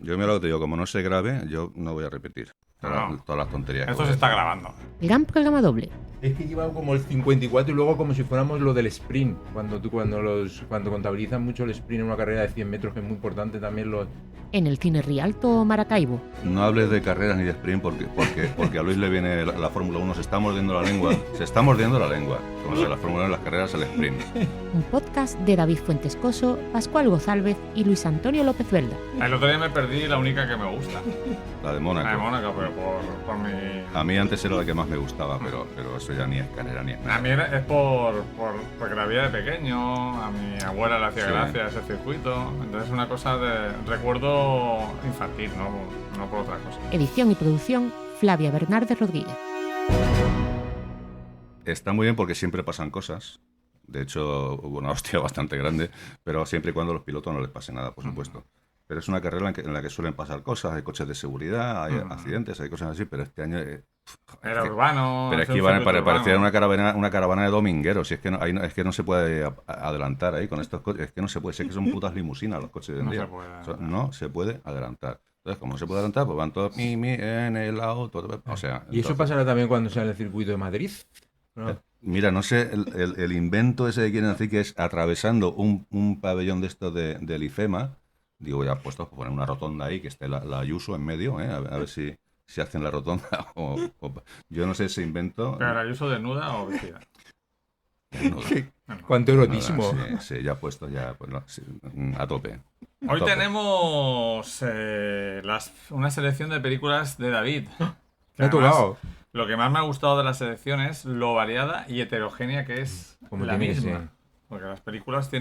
Yo mira lo que te digo, como no se grabe, yo no voy a repetir No. todas las tonterías. Esto se está grabando. Gran programa doble. Es que lleva como el 54 y luego como si fuéramos lo del sprint. Cuando contabilizan mucho el sprint en una carrera de 100 metros, que es muy importante también los... En el Cine Rialto Maracaibo. No hables de carreras ni de sprint porque a Luis le viene la Fórmula 1, se está mordiendo la lengua. Se está mordiendo la lengua. Como si la Fórmula 1 en las carreras el sprint. Un podcast de David Fuentes Coso, Pascual Gozálvez y Luis Antonio López Velda. El otro día me perdí la única que me gusta. La de Mónaco. La de Mónaco, pero por mi... A mí antes era la que más me gustaba, pero eso ya ni es carrera ni es nada. A mí es porque la vida de pequeño, a mi abuela le hacía Sí. gracia ese circuito. Entonces es una cosa de recuerdo infantil, no por otra cosa. Edición y producción, Flavia Bernardes Rodríguez. Está muy bien porque siempre pasan cosas. De hecho, hubo una hostia bastante grande, pero siempre y cuando a los pilotos no les pase nada, por supuesto. Pero es una carrera en la que suelen pasar cosas, hay coches de seguridad, hay accidentes, hay cosas así, pero este año... Era urbano. Pero es que parecía una caravana de domingueros, y es que es que no se puede adelantar ahí con estos coches, es que no se puede, sé que son putas limusinas los coches de hoy en No día. se puede. No se puede adelantar. Entonces, como no se puede adelantar, pues van todos en el auto, o sea... ¿Y eso entonces- pasará también cuando sea en el circuito de Madrid? ¿No? Mira, no sé, el invento ese que quieren decir que es atravesando un pabellón de estos del IFEMA, digo, ya puesto, pues poner una rotonda ahí, que esté la Ayuso en medio, a ver si hacen la rotonda yo no sé ese invento. ¿Pero Ayuso desnuda o vestida? Desnuda. ¿Cuánto erotismo? Nada, sí, ya puesto, ya pues, no, sí, a tope. Hoy Tope. tenemos una selección de películas de David. Me ha tocado. Lo que más me ha gustado de la selección es lo variada y heterogénea que es Como la tiene que misma. ser. Porque las películas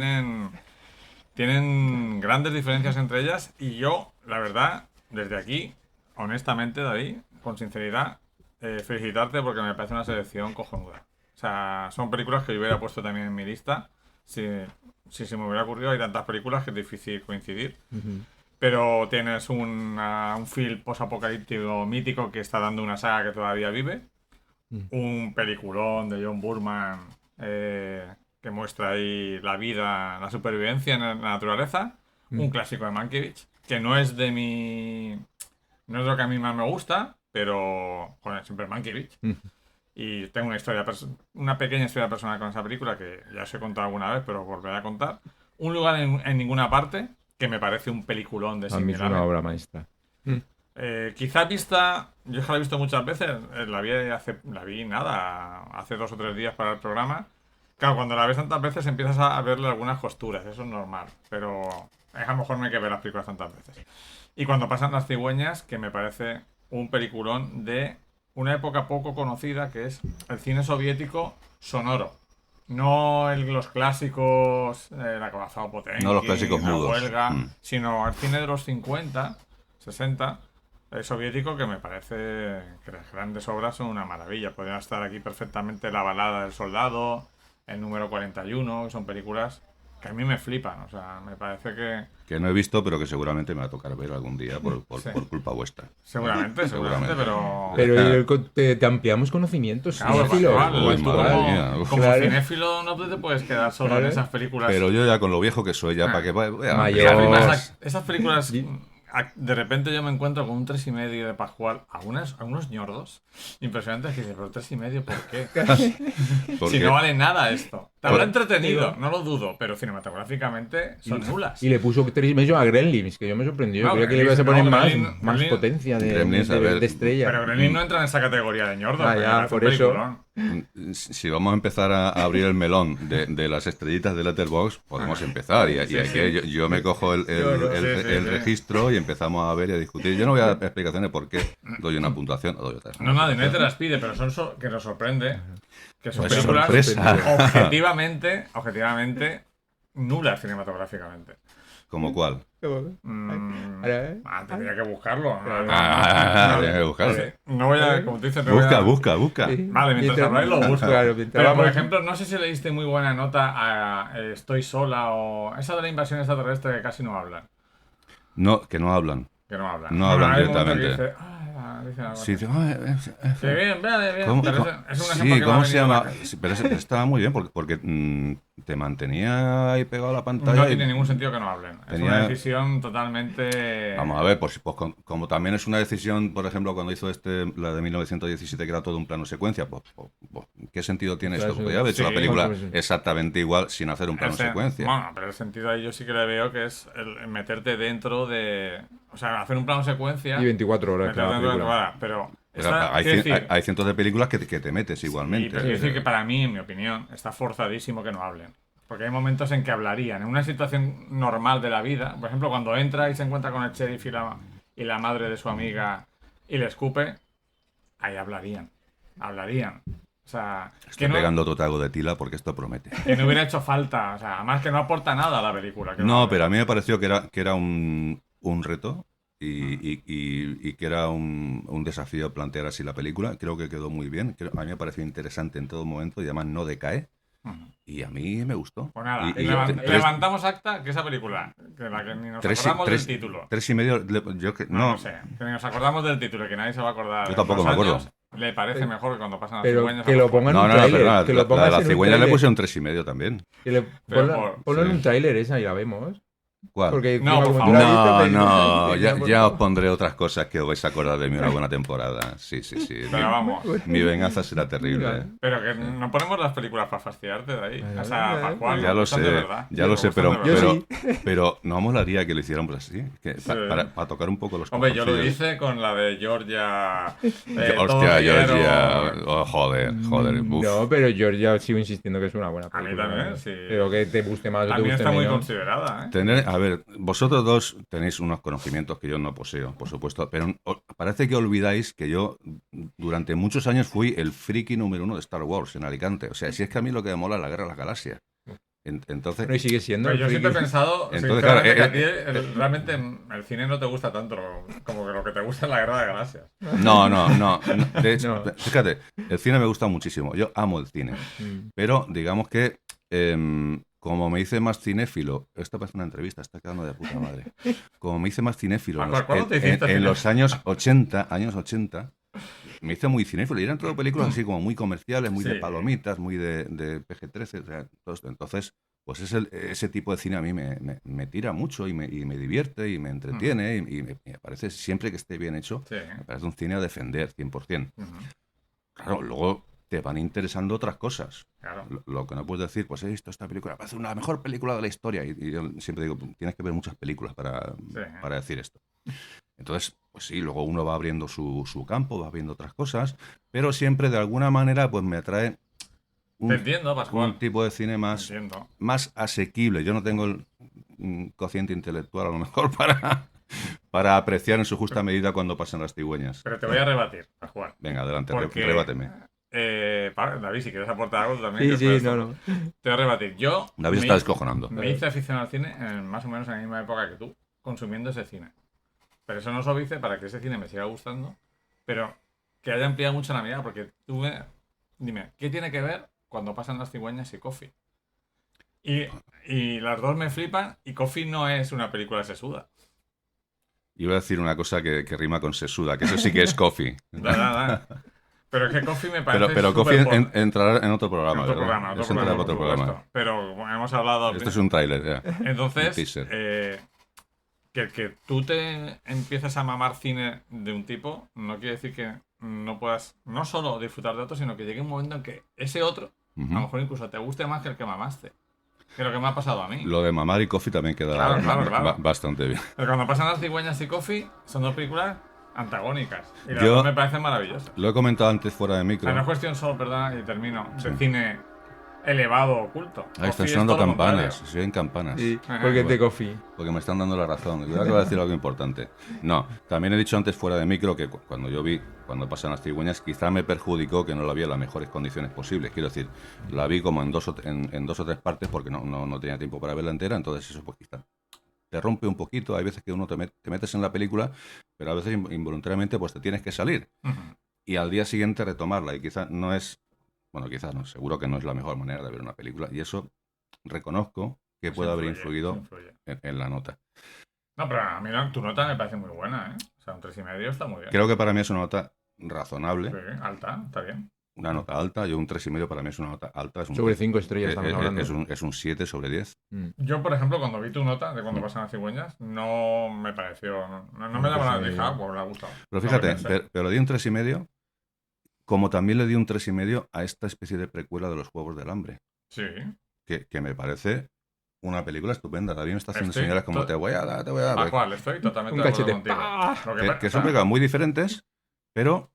tienen grandes diferencias entre ellas y yo, la verdad, desde aquí, honestamente, David, con sinceridad, felicitarte porque me parece una selección cojonuda. O sea, son películas que yo hubiera puesto también en mi lista. Si se me hubiera ocurrido, hay tantas películas que es difícil coincidir. Pero tienes un film posapocalíptico mítico que está dando una saga que todavía vive. Un peliculón de John Boorman que muestra ahí la vida, la supervivencia en la naturaleza. Un clásico de Mankiewicz, que no es no es lo que a mí más me gusta, pero joder, siempre Mankiewicz. Y tengo una pequeña historia personal con esa película que ya os he contado alguna vez, pero volveré a contar. Un lugar en ninguna parte, que me parece un peliculón de A mí es similar. una obra maestra. Quizá vista, yo es que la he visto muchas veces, la vi nada, hace 2 o 3 días para el programa. Claro, cuando la ves tantas veces empiezas a verle algunas costuras, eso es normal, pero a lo mejor no hay que ver las películas tantas veces. Y cuando pasan las cigüeñas, que me parece un peliculón de una época poco conocida, que es el cine soviético sonoro. No los clásicos, la Akabazado Potenkin, No los clásicos la mudos. Huelga, sino el cine de los 50, 60, soviético, que me parece que las grandes obras son una maravilla. Podrían estar aquí perfectamente La balada del soldado, El número 41, que son películas que a mí me flipan. O sea, me parece que Que no he visto, pero que seguramente me va a tocar ver algún día Sí. por culpa vuestra. seguramente, pero... Pero te ampliamos conocimientos, Claro, cinéfilo. Pascual, Uy, tú madre como, mía, uf. como Claro. cinéfilo no te puedes quedar solo Claro. en esas películas. Pero yo ya con lo viejo que soy, ya para que vea. Mayor. Claro, y Dios. más esas películas, de repente yo me encuentro con un 3,5 de Pascual, a unos ñordos impresionantes que dicen, pero 3,5, ¿por qué? Porque- Si no vale nada esto. Te habrá Por- entretenido, no lo dudo, pero cinematográficamente son nulas. Y le puso 3 meses a Gremlins, que yo me sorprendió. No, Creía que le ibas a Gremlins, poner no, más Gremlins- potencia Gremlins, a ver. de estrella. Pero Gremlins no entra en esa categoría de ñordos. Ah, porque ya, me parece por un eso. peliculón. Si vamos a empezar a abrir el melón de las estrellitas de Letterboxd, podemos empezar. Y Sí, aquí sí. yo me cojo el Sí, sí. registro y empezamos a ver y a discutir. Yo no voy a dar explicaciones por qué doy una puntuación o doy otra. No, nadie te las pide, pero que nos sorprende que son Pues películas sorpresa. objetivamente nulas cinematográficamente. ¿Como cuál? Tendría que buscarlo. Tendría que buscarlo. Sí. No voy a, como tú dices, no voy a- Busca. Vale, mientras habláis lo busco. Claro, mientras Pero, por vamos- ejemplo, no sé si le diste muy buena nota a Estoy sola o esa de la invasión extraterrestre que casi no hablan. No, que no hablan. Que no hablan. No hablan hay un momento directamente. que dice, dicen algo Sí, así. sí, Bien, bien. ¿Cómo, Pero cómo- es un ejemplo sí, que me ha ¿cómo se venido a la llama? cabeza. Sí, pero estaba muy bien porque te mantenía ahí pegado a la pantalla No y tiene ningún sentido que no hablen. Es tenía... una decisión totalmente... Vamos a ver, como también es una decisión, por ejemplo, cuando hizo la de 1917, que era todo un plano secuencia, ¿qué sentido tiene Claro, esto? Podría haber hecho sí. la película Pues sí. exactamente igual sin hacer un plano secuencia. Bueno, pero el sentido ahí yo sí que le veo que es el meterte dentro de... O sea, hacer un plano secuencia... Y 24 horas meterte cada dentro de película. la pero... Pero esta- hay, quiero cien- decir, hay cientos de películas que te metes sí, igualmente. pero quiero decir que para mí, en mi opinión, está forzadísimo que no hablen. Porque hay momentos en que hablarían. En una situación normal de la vida, por ejemplo, cuando entra y se encuentra con el sheriff y la madre de su amiga y le escupe, ahí hablarían. Hablarían. O sea, Estoy pegando otro trago de tila porque esto promete. que no hubiera hecho falta. O sea, además que no aporta nada a la película. que No, hable. pero a mí me pareció que era un reto y que era un desafío plantear así la película. Creo que quedó muy bien. A mí me pareció interesante en todo momento y además no decae. Ujú. Y a mí me gustó. Pues nada, Y levantamos acta que esa película, que la que ni nos acordamos del título. 3,5. Yo que No no. sé, que ni nos acordamos del título, que nadie se va a acordar. Yo tampoco En me dos acuerdo. años Le parece mejor que cuando pasan las Pero cigüeñas. que a lo los pongan No, en no, un tráiler. perdona, Que la lo pongas de la en un cigüeña le tráiler. puse un 3,5 también. Pero Ponlo en sí. un tráiler esa y la vemos. ¿Cuál? Porque No, encima, por como tú la has visto, No, te- no, te- ya, por ya os favor. pondré otras cosas que os vais a acordar de mí una buena temporada. Sí, sí, sí. Pero vamos. Mi venganza será terrible. Pero que no ponemos las películas para fastidiarte de ahí. O sea, Ya, Pascual. Ya me lo gustan sé, de verdad. ya Me lo sé, gustan pero, de verdad. Yo pero no molaría que lo hiciéramos así. Para tocar un poco los Hombre, yo lo cojoncillos. hice con la de Georgia. Hostia, Todo Georgia. Quiero. Oh, joder. Uf. No, pero Georgia sigo insistiendo que es una buena A mí película. también, sí. Pero que te guste más o te También guste está muy menos. considerada, A ver, vosotros dos tenéis unos conocimientos que yo no poseo, por supuesto, pero parece que olvidáis que yo durante muchos años fui el friki número 1 de Star Wars en Alicante. O sea, si es que a mí lo que me mola es la Guerra de las Galaxias. Entonces, No, y sigue siendo. Pero yo el siempre he friki. pensado, Entonces, sinceramente, claro, que a ti realmente el cine no te gusta tanto como que lo que te gusta es la Guerra de Galaxias. no. De hecho, No. fíjate, el cine me gusta muchísimo. Yo amo el cine. Pero digamos que, como me hice más cinéfilo, esto parece una entrevista, está quedando de puta madre. Como me hice más cinéfilo ¿Cuándo te hiciste en cinéfilo? los años 80, me hice muy cinéfilo. Y eran todo películas así como muy comerciales, muy de Sí. palomitas, muy de PG-13. O sea, todo esto. Entonces, pues ese tipo de cine a mí me tira mucho y me divierte y me entretiene. Y me parece, siempre que esté bien hecho, Sí. me parece un cine a defender 100%. Ujú. Claro, luego te van interesando otras cosas. Claro. Lo que no puedes decir, pues he visto esta película, parece una mejor película de la historia. Y yo siempre digo, tienes que ver muchas películas para decir esto. Entonces, pues sí, luego uno va abriendo su campo, va viendo otras cosas, pero siempre de alguna manera pues me atrae Te entiendo, Pascual. un tipo de cine Te más, entiendo. más asequible. Yo no tengo el cociente intelectual a lo mejor para apreciar en su justa medida cuando pasan las cigüeñas. Pero te voy a rebatir, Pascual. Venga, adelante, Porque- rebáteme. David, si quieres aportar algo tú también. Sí, que sí, esto- no. Te voy a rebatir. Yo David me está hice- descojonando. me hice aficionado al cine más o menos en la misma época que tú, consumiendo ese cine. Pero eso no os dice para que ese cine me siga gustando, pero que haya ampliado mucho la mirada, porque dime, ¿qué tiene que ver cuando pasan las cigüeñas y Coffee? Y las dos me flipan y Coffee no es una película sesuda. Iba a decir una cosa que rima con sesuda, que eso sí que es coffee. Da. Pero es que Coffee me parece Pero coffee superpor- entrará en otro programa, otro ¿verdad? programa, Eso entrará por para otro programa. supuesto. Pero como hemos hablado al Esto es un tráiler, ya. Un Entonces, teaser. que tú te empieces a mamar cine de un tipo, no quiere decir que no puedas no solo disfrutar de otro, sino que llegue un momento en que ese otro, Ujú. a lo mejor incluso te guste más que el que mamaste. Que es lo que me ha pasado a mí. Lo de mamar y coffee también queda Claro. bastante bien. Pero cuando pasan las cigüeñas y Coffee, son dos películas antagónicas. Y las Yo- dos me parecen maravillosas. Lo he comentado antes fuera de O micro. sea, no es cuestión solo, perdón, y termino, de cine elevado oculto. Ahí están Coffee es sonando todo lo campanas. contrario. Se oyen campanas. Sí, Ajá. porque es de Bueno. coffee. Porque me están dando la razón. Yo acabo de decir algo importante. No, también he dicho antes fuera de micro que cuando pasan las cigüeñas, quizá me perjudicó que no la vi en las mejores condiciones posibles. Quiero decir, la vi como en dos o tres partes porque no tenía tiempo para verla entera, entonces eso pues quizá te rompe un poquito. Hay veces que uno te metes en la película, pero a veces involuntariamente pues te tienes que salir Ujú. y al día siguiente retomarla. Y quizás no es, bueno, quizás no, seguro que no es la mejor manera de ver una película. Y eso reconozco que Eso puede haber influye, influido eso influye. en la nota. No, pero a mí tu nota me parece muy buena, ¿eh? O sea, un 3,5 está muy bien. Creo que para mí es una nota razonable, Sí, alta, está bien. una nota alta. Yo un 3,5 para mí es una nota alta. Es un, Sobre 5 estrellas estamos hablando. es un 7 sobre 10. Yo, por ejemplo, cuando vi tu nota de cuando pasan las cigüeñas, no me pareció. No me llamó la atención, pues me ha gustado. Pero No fíjate, lo pensé. pero le di un 3,5, como también le di un 3,5 a esta especie de precuela de los Juegos del Hambre, Sí. que me parece una película estupenda. David me está haciendo Estoy señales como to- te voy a dar. Tal cual, estoy totalmente Un de acuerdo cachete. contigo. ¡Pah! Lo Que son películas muy diferentes, pero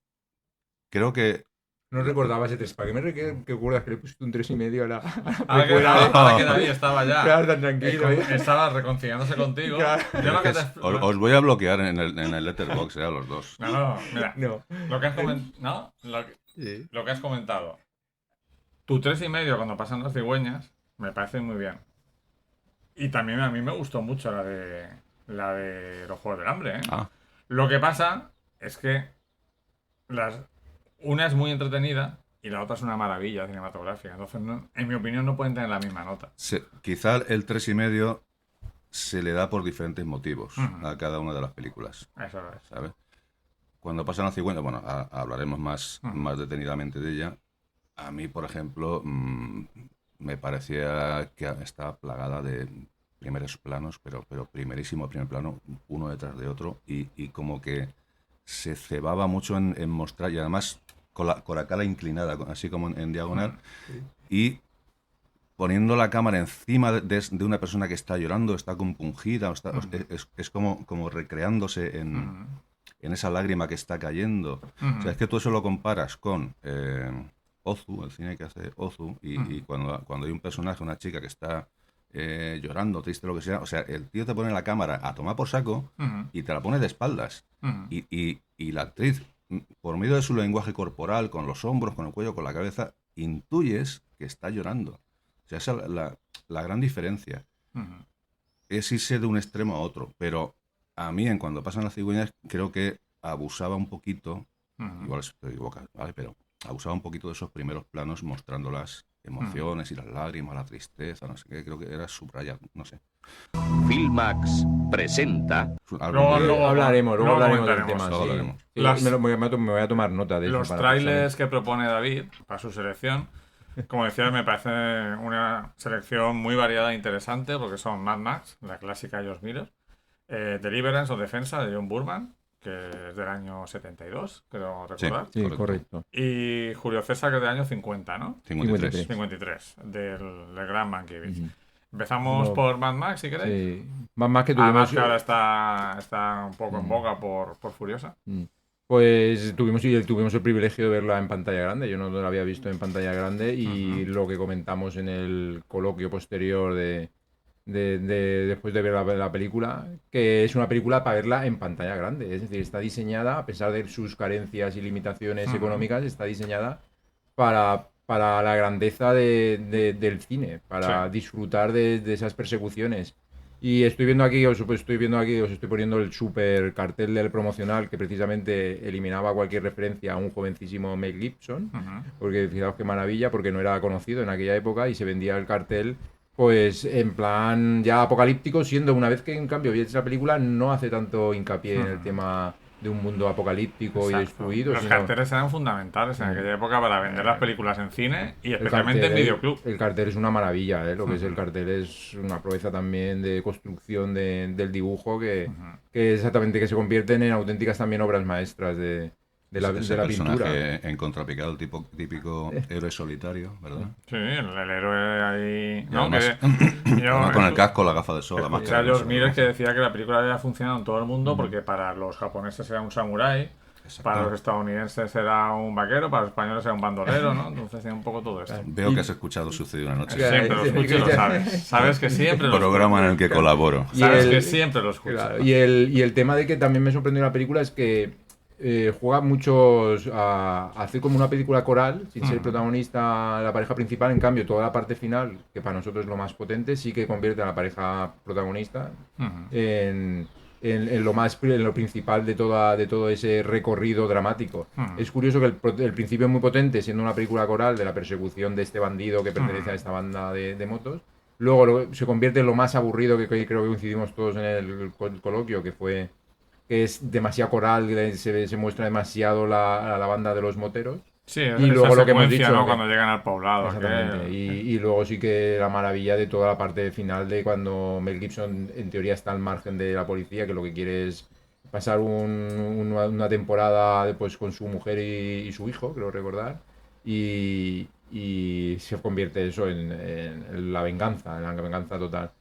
creo que No recordaba ese 3. ¿Para qué me recuerdas que le pusiste un 3,5 a la Ahora que, precuela? ahora que David estaba ya. Claro, tan tranquilo. Estaba reconciliándose contigo. Claro. Yo lo que te. os voy a bloquear en el Letterboxd a los dos. No, mira. No. Lo que has comentado. ¿No? Sí. Lo que has comentado. Tu 3,5 cuando pasan las cigüeñas me parece muy bien. Y también a mí me gustó mucho la de los Juegos del Hambre, ¿eh? Ah, Lo que pasa es que una es muy entretenida y la otra es una maravilla cinematográfica. Entonces, en mi opinión, no pueden tener la misma nota. quizá el 3,5 se le da por diferentes motivos Ujú. a cada una de las películas, Eso es. ¿sabes? Cuando pasan las cigüeñas, bueno, hablaremos Ujú. más detenidamente de ella. A mí, por ejemplo, me parecía que estaba plagada de primeros planos, pero primerísimo primer plano, uno detrás de otro, y como que se cebaba mucho en mostrar, y además con la cara inclinada, así como en diagonal, y poniendo la cámara encima de una persona que está llorando, está compungida, es como recreándose en esa lágrima que está cayendo. O sea, es que tú eso lo comparas con Ozu, el cine que hace Ozu, y cuando hay un personaje, una chica que está llorando, triste, lo que sea, o sea, el tío te pone la cámara a tomar por saco y te la pone de espaldas. Y la actriz, por medio de su lenguaje corporal, con los hombros, con el cuello, con la cabeza, intuyes que está llorando. O sea, esa es la gran diferencia. Es irse de un extremo a otro, pero a mí, en cuando pasan las cigüeñas, creo que abusaba un poquito, igual estoy equivocado, ¿vale? Pero abusaba un poquito de esos primeros planos mostrando las emociones y las lágrimas, la tristeza, no sé qué, creo que era subrayado, no sé. Filmax presenta Luego Hablaremos del comentaremos. tema. Luego Sí. hablaremos. Sí, Las- me voy a tomar nota de eso. Los para trailers que propone David para su selección, como decía, me parece una selección muy variada e interesante porque son Mad Max, la clásica George Miller, Deliverance o Defensa de John Boorman, que es del año 72, creo recordar, Sí, correcto. y Julio César, que es del año 50, ¿no? 53. 53, del gran Mankiewicz. Empezamos No. por Mad Max, si queréis. Sí. Más que Además tuvimos. que ahora está un poco en boga por Furiosa. Pues tuvimos el privilegio de verla en pantalla grande. Yo no la había visto en pantalla grande y lo que comentamos en el coloquio posterior después de ver la película, que es una película para verla en pantalla grande. Es decir, está diseñada, a pesar de sus carencias y limitaciones económicas, está diseñada para la grandeza del cine, para disfrutar de esas persecuciones. Y os estoy poniendo el super cartel del promocional que precisamente eliminaba cualquier referencia a un jovencísimo Mel Gibson, porque fijaos qué maravilla, porque no era conocido en aquella época y se vendía el cartel pues en plan ya apocalíptico, siendo una vez que en cambio ves la película no hace tanto hincapié en el tema de un mundo apocalíptico y Exacto. destruido. Los sino- carteles eran fundamentales en aquella época para vender las películas en cine y El especialmente en videoclub. El cartel es una maravilla, ¿eh? Lo que es el cartel es una proeza también de construcción del dibujo que exactamente que se convierten en auténticas también obras maestras de la Ese pintura. personaje en contrapicado, el típico héroe solitario, ¿verdad? Sí, el héroe ahí. Y No, además, yo- además con el casco, la gafa de sol, la Era máscara. George Miller que decía que la película había funcionado en todo el mundo porque para los japoneses era un samurái, para los estadounidenses era un vaquero, para los españoles era un bandolero, ¿no? Entonces tiene un poco todo esto. Veo que has escuchado Sucedió una noche. Siempre lo escucho y lo sabes. Sabes que siempre lo Programa en el que colaboro. Y Sabes el- que siempre lo escucho. Claro, y el tema de que también me sorprendió la película es que juega muchos a hacer como una película coral, sin ser protagonista la pareja principal. En cambio, toda la parte final, que para nosotros es lo más potente, sí que convierte a la pareja protagonista en lo principal de todo ese recorrido dramático. Es curioso que el principio es muy potente, siendo una película coral de la persecución de este bandido que pertenece a esta banda de motos. Luego se convierte en lo más aburrido, que creo que coincidimos todos en el coloquio, que fue que es demasiado coral, que se muestra demasiado la banda de los moteros. Sí, y luego lo que hemos dicho, ¿no? que- Cuando llegan al poblado. Exactamente. Y luego sí que la maravilla de toda la parte final de cuando Mel Gibson en teoría está al margen de la policía, que lo que quiere es pasar una temporada pues, con su mujer y su hijo, creo recordar, y se convierte eso en la venganza total.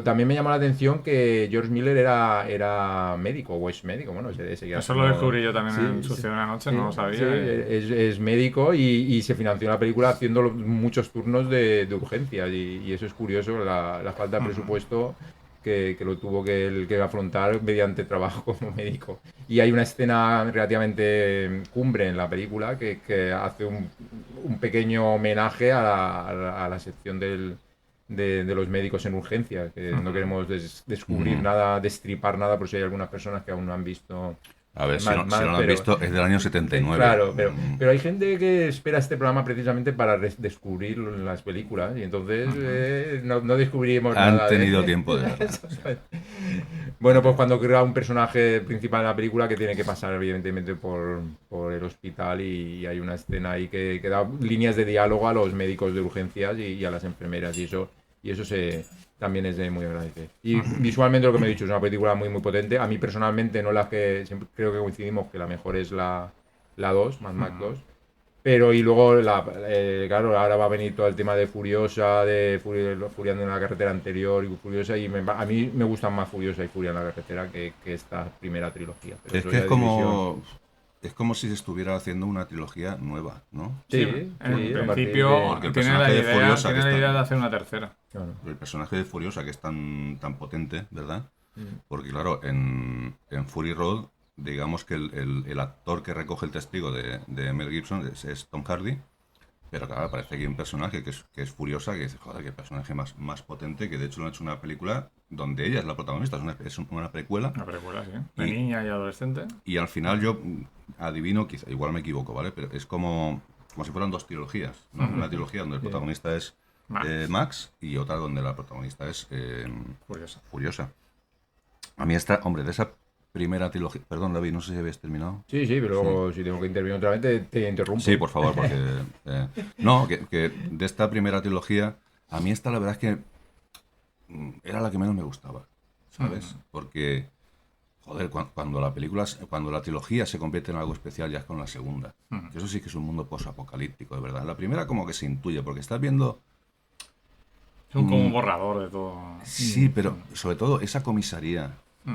También me llamó la atención que George Miller era médico, o es médico, bueno, seguía Eso lo siendo- descubrí yo también Sí, en sí, Sucedió una noche, sí, no lo sabía. sí, es médico y se financió la película haciendo muchos turnos de urgencias y eso es curioso, la falta de presupuesto que lo tuvo que afrontar mediante trabajo como médico. Y hay una escena relativamente cumbre en la película que hace un pequeño homenaje a la sección de los médicos en urgencias, que no queremos descubrir nada, destripar nada, por si hay algunas personas que aún no han visto. A ver, si Mal, no, mal, si no lo han pero- visto, es del año 79. Claro, pero hay gente que espera este programa precisamente para descubrir las películas y entonces no descubrimos Han nada. tenido tiempo de verla. Bueno, pues cuando crea un personaje principal en la película que tiene que pasar evidentemente por el hospital y hay una escena ahí que da líneas de diálogo a los médicos de urgencias y a las enfermeras y eso también es de muy agradecer. Y visualmente lo que me he dicho es una película muy muy potente. A mí personalmente no la que siempre creo que coincidimos que la mejor es la 2, Mad Max 2. Pero y luego, claro, ahora va a venir todo el tema de Furiosa, Furiando en la carretera anterior y Furiosa. Y a mí me gustan más Furiosa y Furia en la carretera que esta primera trilogía. Pero Es eso que ya es división. como si se estuviera haciendo una trilogía nueva, ¿no? Sí, en a partir principio Porque el tiene la personaje de idea, Furiosa que tiene la está- idea de hacer una tercera. Claro. El personaje de Furiosa, que es tan potente, ¿verdad? Mm. Porque, claro, en Fury Road, digamos que el actor que recoge el testigo de Mel Gibson es Tom Hardy. Pero claro, parece que hay un personaje que es Furiosa, que dice, joder, qué personaje más potente, que de hecho lo han hecho una película donde ella es la protagonista, es una precuela. Una precuela, sí. De Y- niña y adolescente. Y al final yo adivino, quizá, igual me equivoco, ¿vale? Pero es como si fueran dos trilogías, ¿no? Una trilogía donde el protagonista es Max y otra donde la protagonista es Curiosa. Furiosa. A mí hombre, de esa primera trilogía... Perdón, David, no sé si habías terminado. Sí, pero luego si tengo que intervenir otra vez te interrumpo. Sí, por favor, porque... no, que de esta primera trilogía, a mí esta la verdad es que era la que menos me gustaba, ¿sabes? Porque, joder, cuando la trilogía se convierte en algo especial ya es con la segunda. Que eso sí que es un mundo posapocalíptico, de verdad. La primera como que se intuye, porque estás viendo... Es como un borrador de todo. Sí, pero sobre todo esa comisaría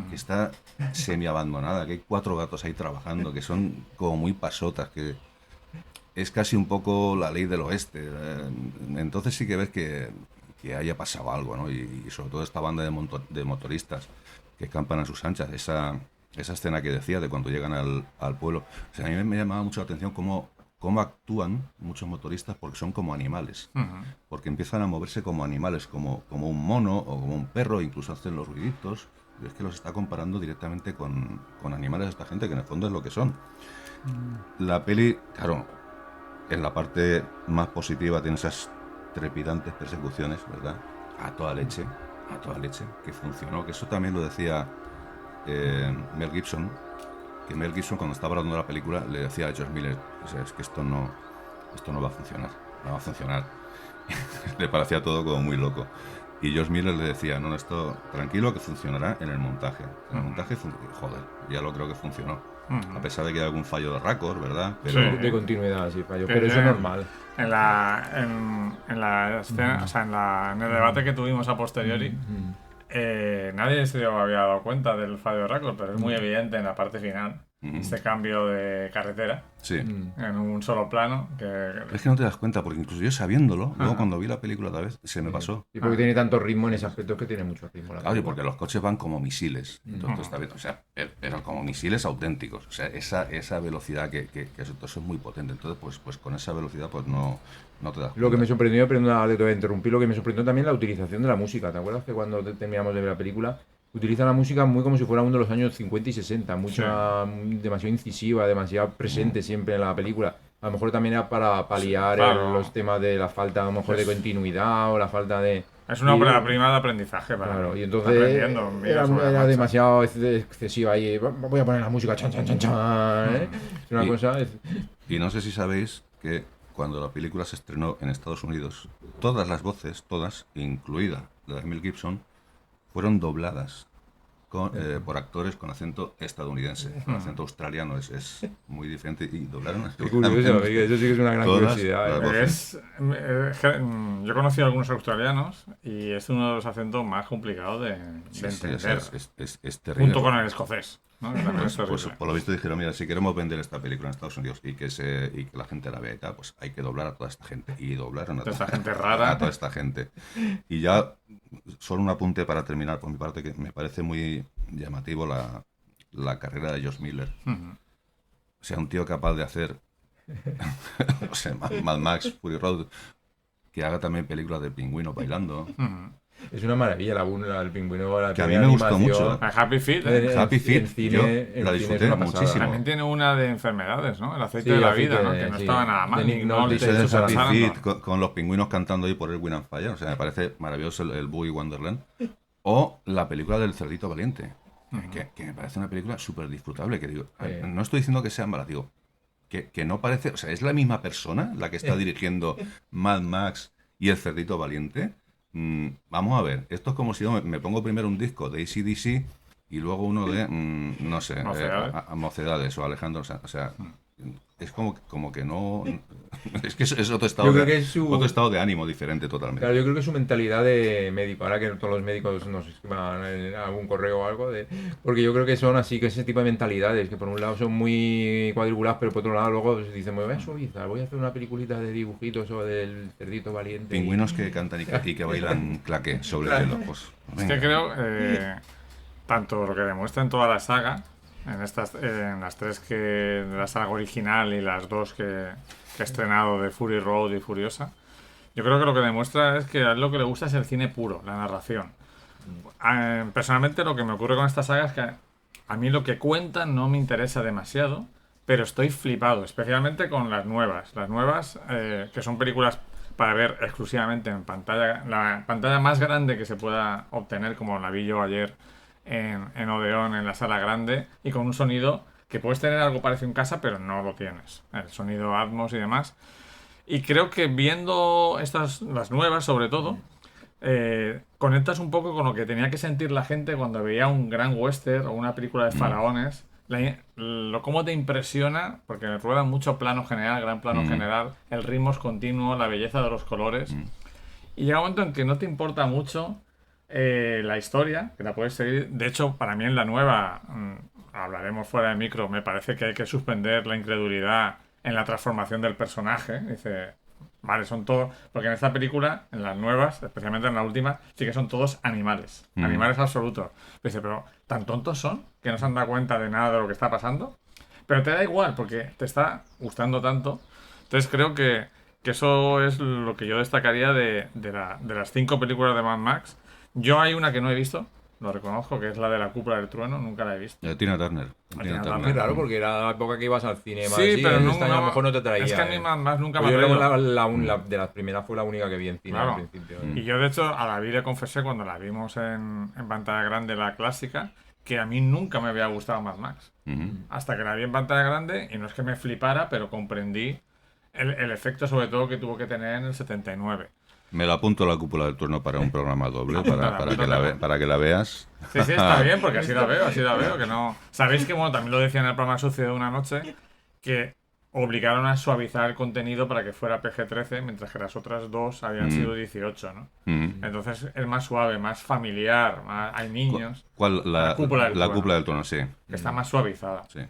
que está semi-abandonada, que hay 4 gatos ahí trabajando, que son como muy pasotas, que es casi un poco la ley del oeste. Entonces sí que ves que haya pasado algo, ¿no? Y sobre todo esta banda de motoristas que campan a sus anchas, esa escena que decía de cuando llegan al pueblo. O sea, a mí me llamaba mucho la atención cómo actúan muchos motoristas, porque son como animales. Porque empiezan a moverse como animales, como un mono o como un perro, incluso hacen los ruiditos. Y es que los está comparando directamente con animales de esta gente, que en el fondo es lo que son. La peli, claro, en la parte más positiva tiene esas trepidantes persecuciones, ¿verdad? A toda leche, que funcionó. Que eso también lo decía Mel Gibson, que Mel Gibson cuando estaba hablando de la película le decía a George Miller, o sea, es que esto no va a funcionar, no va a funcionar. Le parecía todo como muy loco. Y George Miller le decía, no, esto tranquilo que funcionará en el montaje. En el montaje, joder, ya lo creo que funcionó. A pesar de que hay algún fallo de récord, ¿verdad? Pero Sí. De continuidad, sí, fallo. Que Pero eso es ya- normal. En la escena, o sea, en el debate que tuvimos a posteriori, nadie se había dado cuenta del fallo de récord, pero es muy evidente en la parte final. Este cambio de carretera sí. en un solo plano que Es que no te das cuenta, porque incluso yo sabiéndolo, luego cuando vi la película otra vez, se me pasó. Y porque tiene tanto ritmo en ese aspecto, es que tiene mucho ritmo. La Claro, y película. porque los coches van como misiles. Entonces, está bien, o sea, pero como misiles auténticos. O sea, esa velocidad que eso es muy potente. Entonces, pues con esa velocidad, pues no te das cuenta. Lo que me sorprendió, pero no te voy a interrumpir, lo que me sorprendió también la utilización de la música. ¿Te acuerdas que cuando terminamos de ver la película utilizan la música muy como si fuera uno de los años 50 y 60, demasiado incisiva, demasiado presente siempre en la película? A lo mejor también era para paliar Claro. los temas de la falta, a lo mejor, de continuidad o la falta de... Es una y- ópera prima de aprendizaje para Claro, mí. y Está entonces aprendiendo, mira era, sobre la era marcha. demasiado excesiva ahí. Voy a poner la música, chan, chan, chan, chan, ¿eh? Es una Y- cosa... Y no sé si sabéis que cuando la película se estrenó en Estados Unidos, todas las voces, todas, incluida la de Mel Gibson, fueron dobladas por actores con acento estadounidense. Con acento australiano es muy diferente y doblaron Qué curioso, eso sí que es una gran todas curiosidad. las ¿eh? voces. Yo he conocido a algunos australianos y es uno de los acentos más complicados de Sí, sí, entender. es terrible. Junto con el escocés. ¿no? Que también es Pues terrible. por lo visto dijeron, mira, si queremos vender esta película en Estados Unidos y que la gente la vea y tal, pues hay que doblar a toda esta gente. Y doblaron a Toda esta gente rara. a toda esta gente. Y ya, solo un apunte para terminar por mi parte, que me parece muy llamativo la carrera de Josh Miller. Ujú. O sea, un tío capaz de hacer o sea, Mad Max, Fury Road, que haga también películas de pingüinos bailando. Ujú. Es una maravilla el pingüino, la Que a mí primera me gustó animación. mucho. A Happy Feet. ¿eh? Happy Feet, En cine, yo en la cine disfruté es una pasada. muchísimo. También tiene una de enfermedades, ¿no? El aceite Sí, de la aceite, vida, ¿no? Que no sí. estaba nada mal. De Nick Nick Nolte, Nolte, Dice de Susan Happy Sarandon. Feet con los pingüinos cantando ahí por el Win and Fire. O sea, me parece maravilloso el Boogie Wonderland. O la película del Cerdito Valiente, que me parece una película súper disfrutable. Que digo, no estoy diciendo que sea mala, digo, que no parece. O sea, es la misma persona la que está dirigiendo Mad Max y el Cerdito Valiente. Vamos a ver, esto es como si yo me pongo primero un disco de AC/DC y luego uno de, no sé, Mocedades. a Mocedades o Alejandro Sanz. O sea, es como que no. Es que es otro estado, Yo creo que es su- otro estado de ánimo diferente totalmente. Claro, yo creo que su mentalidad de médico, ahora que todos los médicos nos escriban en algún correo o algo, porque yo creo que son así, que ese tipo de mentalidades, que por un lado son muy cuadriculadas, pero por otro lado luego se dicen, me voy a suavizar, voy a hacer una peliculita de dibujitos o del Cerdito Valiente. Pingüinos que cantan y que bailan claqué sobre el hielo. Pues, Es que venga. creo, tanto lo que demuestra en toda la saga, en las tres que de la saga original y las dos que he estrenado de Fury Road y Furiosa, yo creo que lo que demuestra es que a él lo que le gusta es el cine puro, la narración. Personalmente lo que me ocurre con esta saga es que a mí lo que cuentan no me interesa demasiado, pero estoy flipado, especialmente con las nuevas. Las nuevas, que son películas para ver exclusivamente en pantalla, la pantalla más grande que se pueda obtener, como la vi yo ayer en Odeón, en la sala grande, y con un sonido que puedes tener algo parecido en casa, pero no lo tienes. El sonido Atmos y demás. Y creo que viendo las nuevas, sobre todo, conectas un poco con lo que tenía que sentir la gente cuando veía un gran western o una película de faraones. Cómo te impresiona, porque rueda mucho plano general, gran plano general, el ritmo es continuo, la belleza de los colores. Y llega un momento en que no te importa mucho la historia, que la puedes seguir. De hecho, para mí en la nueva, hablaremos fuera de micro, me parece que hay que suspender la incredulidad en la transformación del personaje. Dice, vale, son todos. Porque en esta película, en las nuevas, especialmente en la última, sí que son todos animales. Animales absolutos. Dice, pero tan tontos son que no se han dado cuenta de nada de lo que está pasando. Pero te da igual, porque te está gustando tanto. Entonces creo que eso es lo que yo destacaría de las 5 películas de Mad Max. Yo hay una que no he visto, lo reconozco, que es la de la Cúpula del Trueno, nunca la he visto. Tina Turner. Tina Turner. Muy raro, porque era la época que ibas al cine más. Sí, pero este año a lo mejor no te traía. Es que a mí Mad Max nunca me Pues ha yo traído. creo que de las primeras fue la única que vi en cine Claro. al principio. Y yo, de hecho, a David le confesé cuando la vimos en pantalla grande, la clásica, que a mí nunca me había gustado Mad Max. Hasta que la vi en pantalla grande, y no es que me flipara, pero comprendí el efecto, sobre todo, que tuvo que tener en el 79. Me lo apunto a la Cúpula del Turno para un programa doble, Apúntala, para que la veas. Sí, está bien, porque así la veo, que no... Sabéis que, bueno, también lo decía en el programa Sucio de una noche, que obligaron a suavizar el contenido para que fuera PG-13, mientras que las otras dos habían sido 18, ¿no? Entonces es más suave, más familiar, hay niños, ¿Cuál? La Cúpula del Trueno. Cúpula del Turno, sí. que está más suavizada. Sí.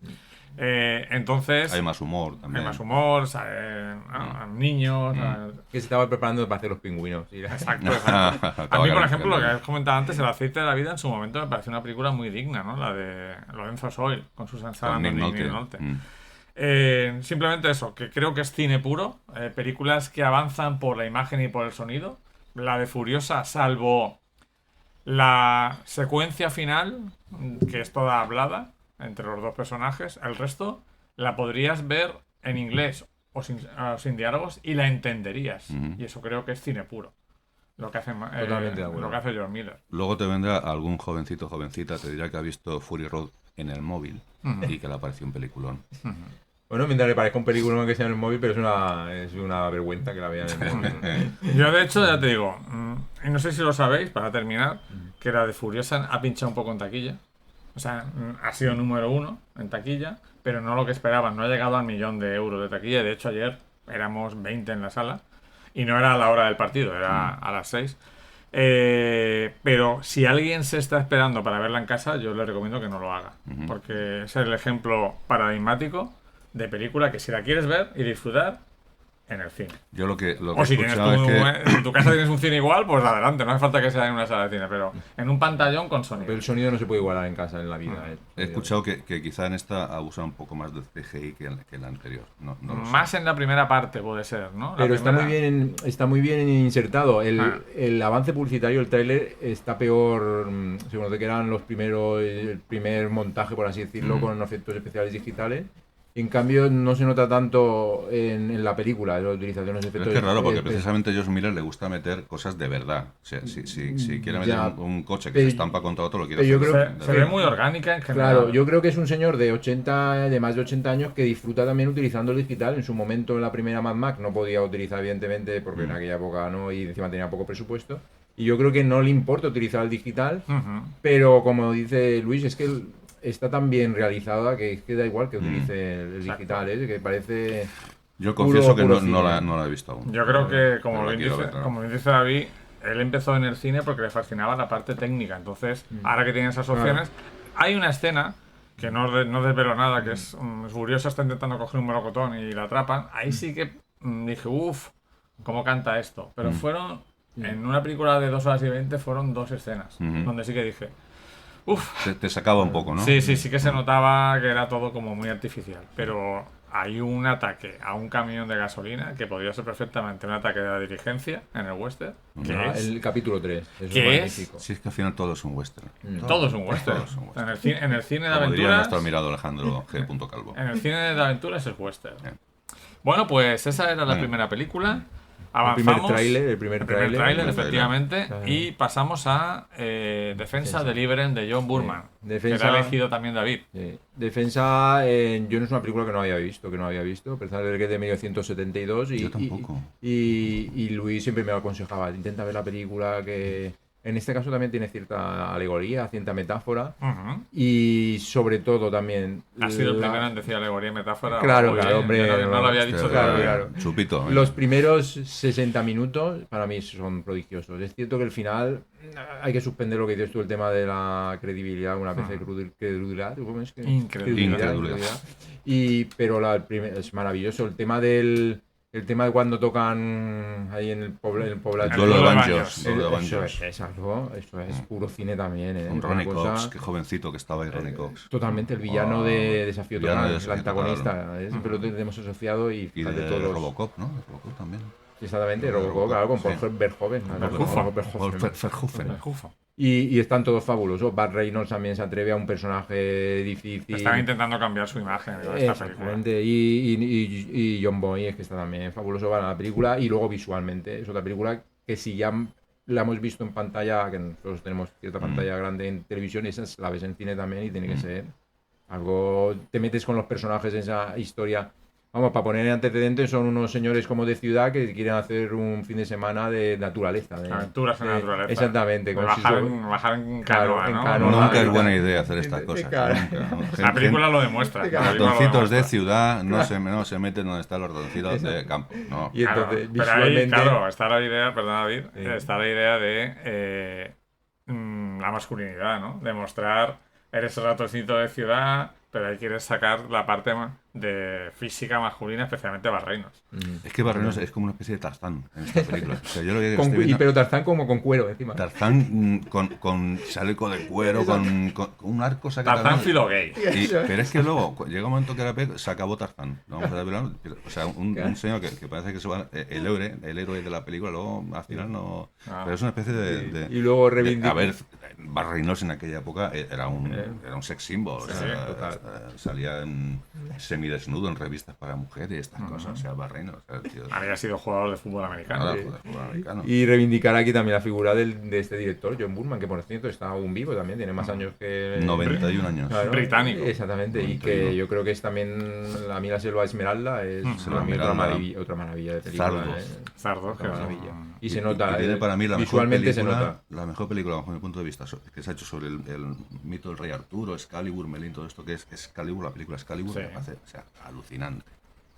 Entonces... Hay más humor también. Hay más humor, niños... Que se estaba preparando para hacer los pingüinos. Exacto. A mí, por ejemplo, lo que has comentado antes, El aceite de la vida, en su momento me pareció una película muy digna, ¿no? La de Lorenzo Soil, con Susan Sarandon y Nick Nolte. Simplemente eso, que creo que es cine puro, películas que avanzan por la imagen y por el sonido. La de Furiosa, salvo la secuencia final, que es toda hablada entre los dos personajes, el resto la podrías ver en inglés sin diálogos y la entenderías. Ujú. Y eso creo que es cine puro. Lo que hace, Totalmente de acuerdo. lo que hace George Miller. Luego te vendrá algún jovencito, jovencita, te dirá que ha visto Fury Road en el móvil y que le apareció un peliculón. Bueno, mientras le parezca un película que sea en el móvil, pero es una vergüenza que la vean en el móvil. Yo, de hecho, ya te digo, y no sé si lo sabéis, para terminar, que la de Furiosa ha pinchado un poco en taquilla. O sea, ha sido número 1 en taquilla, pero no lo que esperaban. No ha llegado al 1.000.000 de euros de taquilla. De hecho, ayer éramos 20 en la sala y no era a la hora del partido, era a las 6. Pero si alguien se está esperando para verla en casa, yo le recomiendo que no lo haga. Porque es el ejemplo paradigmático de película que si la quieres ver y disfrutar, en el cine. Yo lo que he O si tienes escuchado es que... en tu casa tienes un cine igual, pues adelante, no hace falta que sea en una sala de cine, pero en un pantallón con sonido. Pero el sonido no se puede igualar en casa en la vida. He escuchado que quizá en esta abusa un poco más del CGI que en la anterior. No lo sé. Más en la primera parte puede ser, ¿no? La Pero primera- está muy bien insertado. Ah. El avance publicitario, el tráiler, está peor, según de que eran el primer montaje, por así decirlo, con efectos especiales digitales. En cambio, no se nota tanto en la película, la utilización de los Pero efectos. es que es raro, porque precisamente a George Miller le gusta meter cosas de verdad. O sea, si quiere meter Ya. un coche que Pero- se estampa contra otro, lo quiere pero yo hacer creo de se ve verdad. muy orgánica en general. Claro, yo creo que es un señor de más de 80 años que disfruta también utilizando el digital. En su momento, en la primera Mad Max, no podía utilizar, evidentemente, porque en aquella época no, y encima tenía poco presupuesto. Y yo creo que no le importa utilizar el digital, Ujú. pero como dice Luis, es que está tan bien realizada que da igual que utilice el digital, que parece... Yo confieso que puro no cine. la he visto aún. Yo creo que, Pero la quiero ver, claro. como bien dice David, él empezó en el cine porque le fascinaba la parte técnica. Entonces, ahora que tiene esas opciones, hay una escena que no desvelo nada, que es Furiosa está intentando coger un melocotón y la atrapan. Ahí sí que dije, uff, ¿cómo canta esto? Pero fueron, en una película de 2 horas y 20, fueron 2 escenas, donde sí que dije, uff. Te sacaba un poco, ¿no? Sí que se notaba que era todo como muy artificial. Pero hay un ataque a un camión de gasolina que podría ser perfectamente un ataque de la dirigencia en el western. Que es, El capítulo 3, eso ¿Qué es es? magnífico. Si es que al final todo es un western. todo es un western. Todo es un western. En el cine de Como diría aventuras. nuestro admirado Alejandro G. Calvo. En el cine de aventuras es western. Bien. Bueno, pues esa era la Venga. primera película. El Avanzamos. primer tráiler, efectivamente. Ajá. Y pasamos a Defensa de Liberen de John Burman. Sí. Defensa- Que te ha elegido también David. Defensa, yo no es una película que no había visto, a pesar de que es de 1972 y, Yo tampoco. y Luis siempre me aconsejaba, intenta ver la película que en este caso también tiene cierta alegoría, cierta metáfora Ujú. y sobre todo también Ha sido el primero en decir alegoría y metáfora. Claro, Muy claro, bien. hombre, Yo no lo había Hostia, dicho. claro, todavía. claro. Chupito. Los primeros 60 minutos para mí son prodigiosos. Es cierto que el final hay que suspender lo que dices tú, el tema de la credibilidad, una especie de credulidad. ¿Cómo es que? Incredulidad. Incredulidad. Pero es maravilloso. El tema de cuando tocan ahí en el poblado. El duelo de Duelo de banjos. Baños. Duelo de Eso banjos. es algo, eso es puro cine también. Con Es Ronnie una cosa- Cox, qué jovencito que estaba ahí Ronnie Cox. Totalmente, el villano Wow. de Desafío Villano Total, de el Desafío antagonista. Total. Siempre lo tenemos asociado y Y fíjate de todos. Robocop, ¿no? De Robocop también. Exactamente, De Robocop, Robocop, claro, con sí. Paul Verhoeven. Verhoeven. Jufo. Y están todos fabulosos. Burt Reynolds también se atreve a un personaje difícil. Están intentando cambiar su imagen en esta película. Exactamente. Y John Boy es que está también fabuloso para la película. Y luego visualmente es otra película que si ya la hemos visto en pantalla, que nosotros tenemos cierta pantalla grande en televisión, esa la ves en cine también y tiene que ser algo... Te metes con los personajes en esa historia. Vamos, para poner en antecedentes, son unos señores como de ciudad que quieren hacer un fin de semana de naturaleza. Aventuras en la naturaleza. Exactamente. De con bajar en Claro, canoa, en ¿no? canoa. Nunca es Claro. buena idea hacer estas cosas. Claro. Nunca. La película lo demuestra. La película lo Ratoncitos de demuestra. ciudad no se meten donde están los ratoncitos de campo. No. Y Claro, entonces, pero ahí, visualmente... claro, está la idea, perdón David, Sí. está la idea de la masculinidad, ¿no? Demostrar, eres el ratoncito de ciudad, pero ahí quieres sacar la parte de física masculina, especialmente Barreinos. Es que Barrenos es como una especie de Tarzán en esta película. O sea, yo lo que estoy viendo... pero Tarzán como con cuero encima. Tarzán con chaleco de cuero, con un arco sacado. Tarzán filo gay. Pero es que luego llega un momento que se acabó Tarzán. No vamos a desvelar, o sea, un señor que parece que se va, el héroe de la película, luego al final no. Pero es una especie de Y luego reivindica. a ver, Barreinos en aquella época era un sex symbol. O sea, Sí, salía semidesnudo en revistas para mujeres y estas cosas, o sea, Barreino, o sea, el tío... Había sido jugador de fútbol americano. Nada, joder, fútbol americano. Y reivindicar aquí también la figura de este director, John Burman, que por cierto está aún vivo también, tiene más años que... 91 años. Claro, Británico. Exactamente, y 91. que yo creo que es también a mí La Selva Esmeralda es Selva para mí Esmeralda. otra maravilla de película. Zardos. Zardos, que Otra es maravilla. un- Y se nota, y tiene para mí la mejor visualmente se película, nota. la mejor película bajo mi punto de vista que se ha hecho sobre el mito del rey Arturo, Excalibur, Merlín, todo esto que es Excalibur, la película Excalibur, Sí. me parece, o sea, alucinante.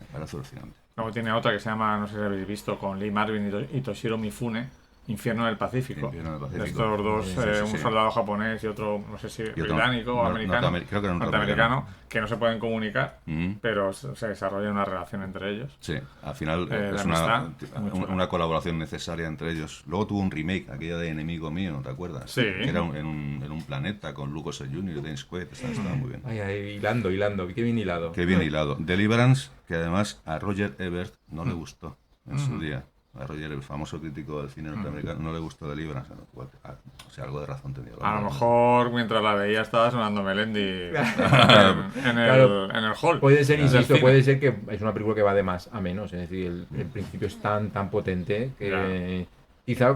Me parece alucinante. Luego tiene otra que se llama, no sé si habéis visto, con Lee Marvin y Toshiro Mifune, Infierno del Pacífico. Infierno del Pacífico. De estos dos, Sí, sí, un sí. soldado japonés y otro, no sé si otro británico o americano, creo que era norteamericano, que no se pueden comunicar, Mm. pero se desarrolla una relación entre ellos. Sí, al final De es amistad, muy chula. una colaboración necesaria entre ellos. Luego tuvo un remake, aquella de Enemigo Mío, ¿te acuerdas? Sí. Que era en un planeta con Lucas Jr. y Dennis Quaid, estaba muy bien. Ay, ay, hilando, qué bien hilado. Qué bien hilado. Deliverance, que además a Roger Ebert no le gustó en su día. A Roger, el famoso crítico del cine norteamericano, no le gustó Deliverance. O sea, algo de razón tenía. A lo mejor mientras la veía estaba sonando Melendi en Claro. el hall. Puede ser, del insisto, cine. puede ser que es una película que va de más a menos, es decir, el principio es tan potente que quizá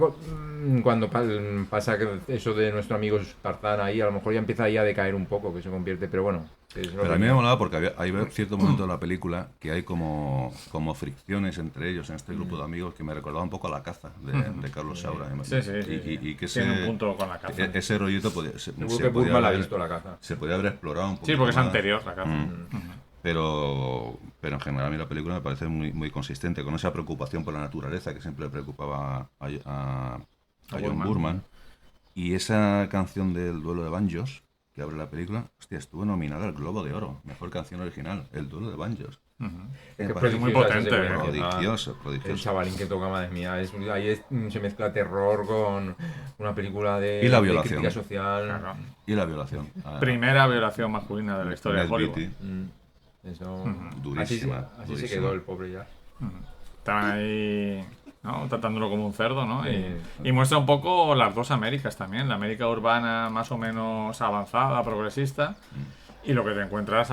cuando pasa eso de nuestro amigo Tarzán ahí, a lo mejor ya empieza ahí a decaer un poco, que se convierte, pero bueno. Pero a mí me molaba porque hay cierto momento en la película que hay como fricciones entre ellos en este grupo de amigos que me recordaba un poco a La caza de Carlos Saura. Sí, sí, Y que tiene un punto con la caza. ese rollito podía, Seguro que Burman la ha visto, La caza. se podía haber explorado un poco. Sí, porque es anterior la caza. Pero en general a mí la película me parece muy consistente con esa preocupación por la naturaleza que siempre le preocupaba a John Burman. Y esa canción del duelo de banjos que abre la película, hostia, estuvo nominada al Globo de Oro, mejor canción original, el duelo de banjos. Es que Es muy potente, Prodigioso, El prodigioso. chavalín que toca, madre mía, se mezcla terror con una película Y la de violación. crítica social. Claro. Y la violación. Primera violación masculina de la historia de Ned Hollywood. Beatty. Eso, Durísima, así se durísima. quedó el pobre ya. Estaban ahí, ¿no?, tratándolo como un cerdo, ¿no? Y muestra un poco las dos Américas también, la América urbana más o menos avanzada, progresista, y lo que te encuentras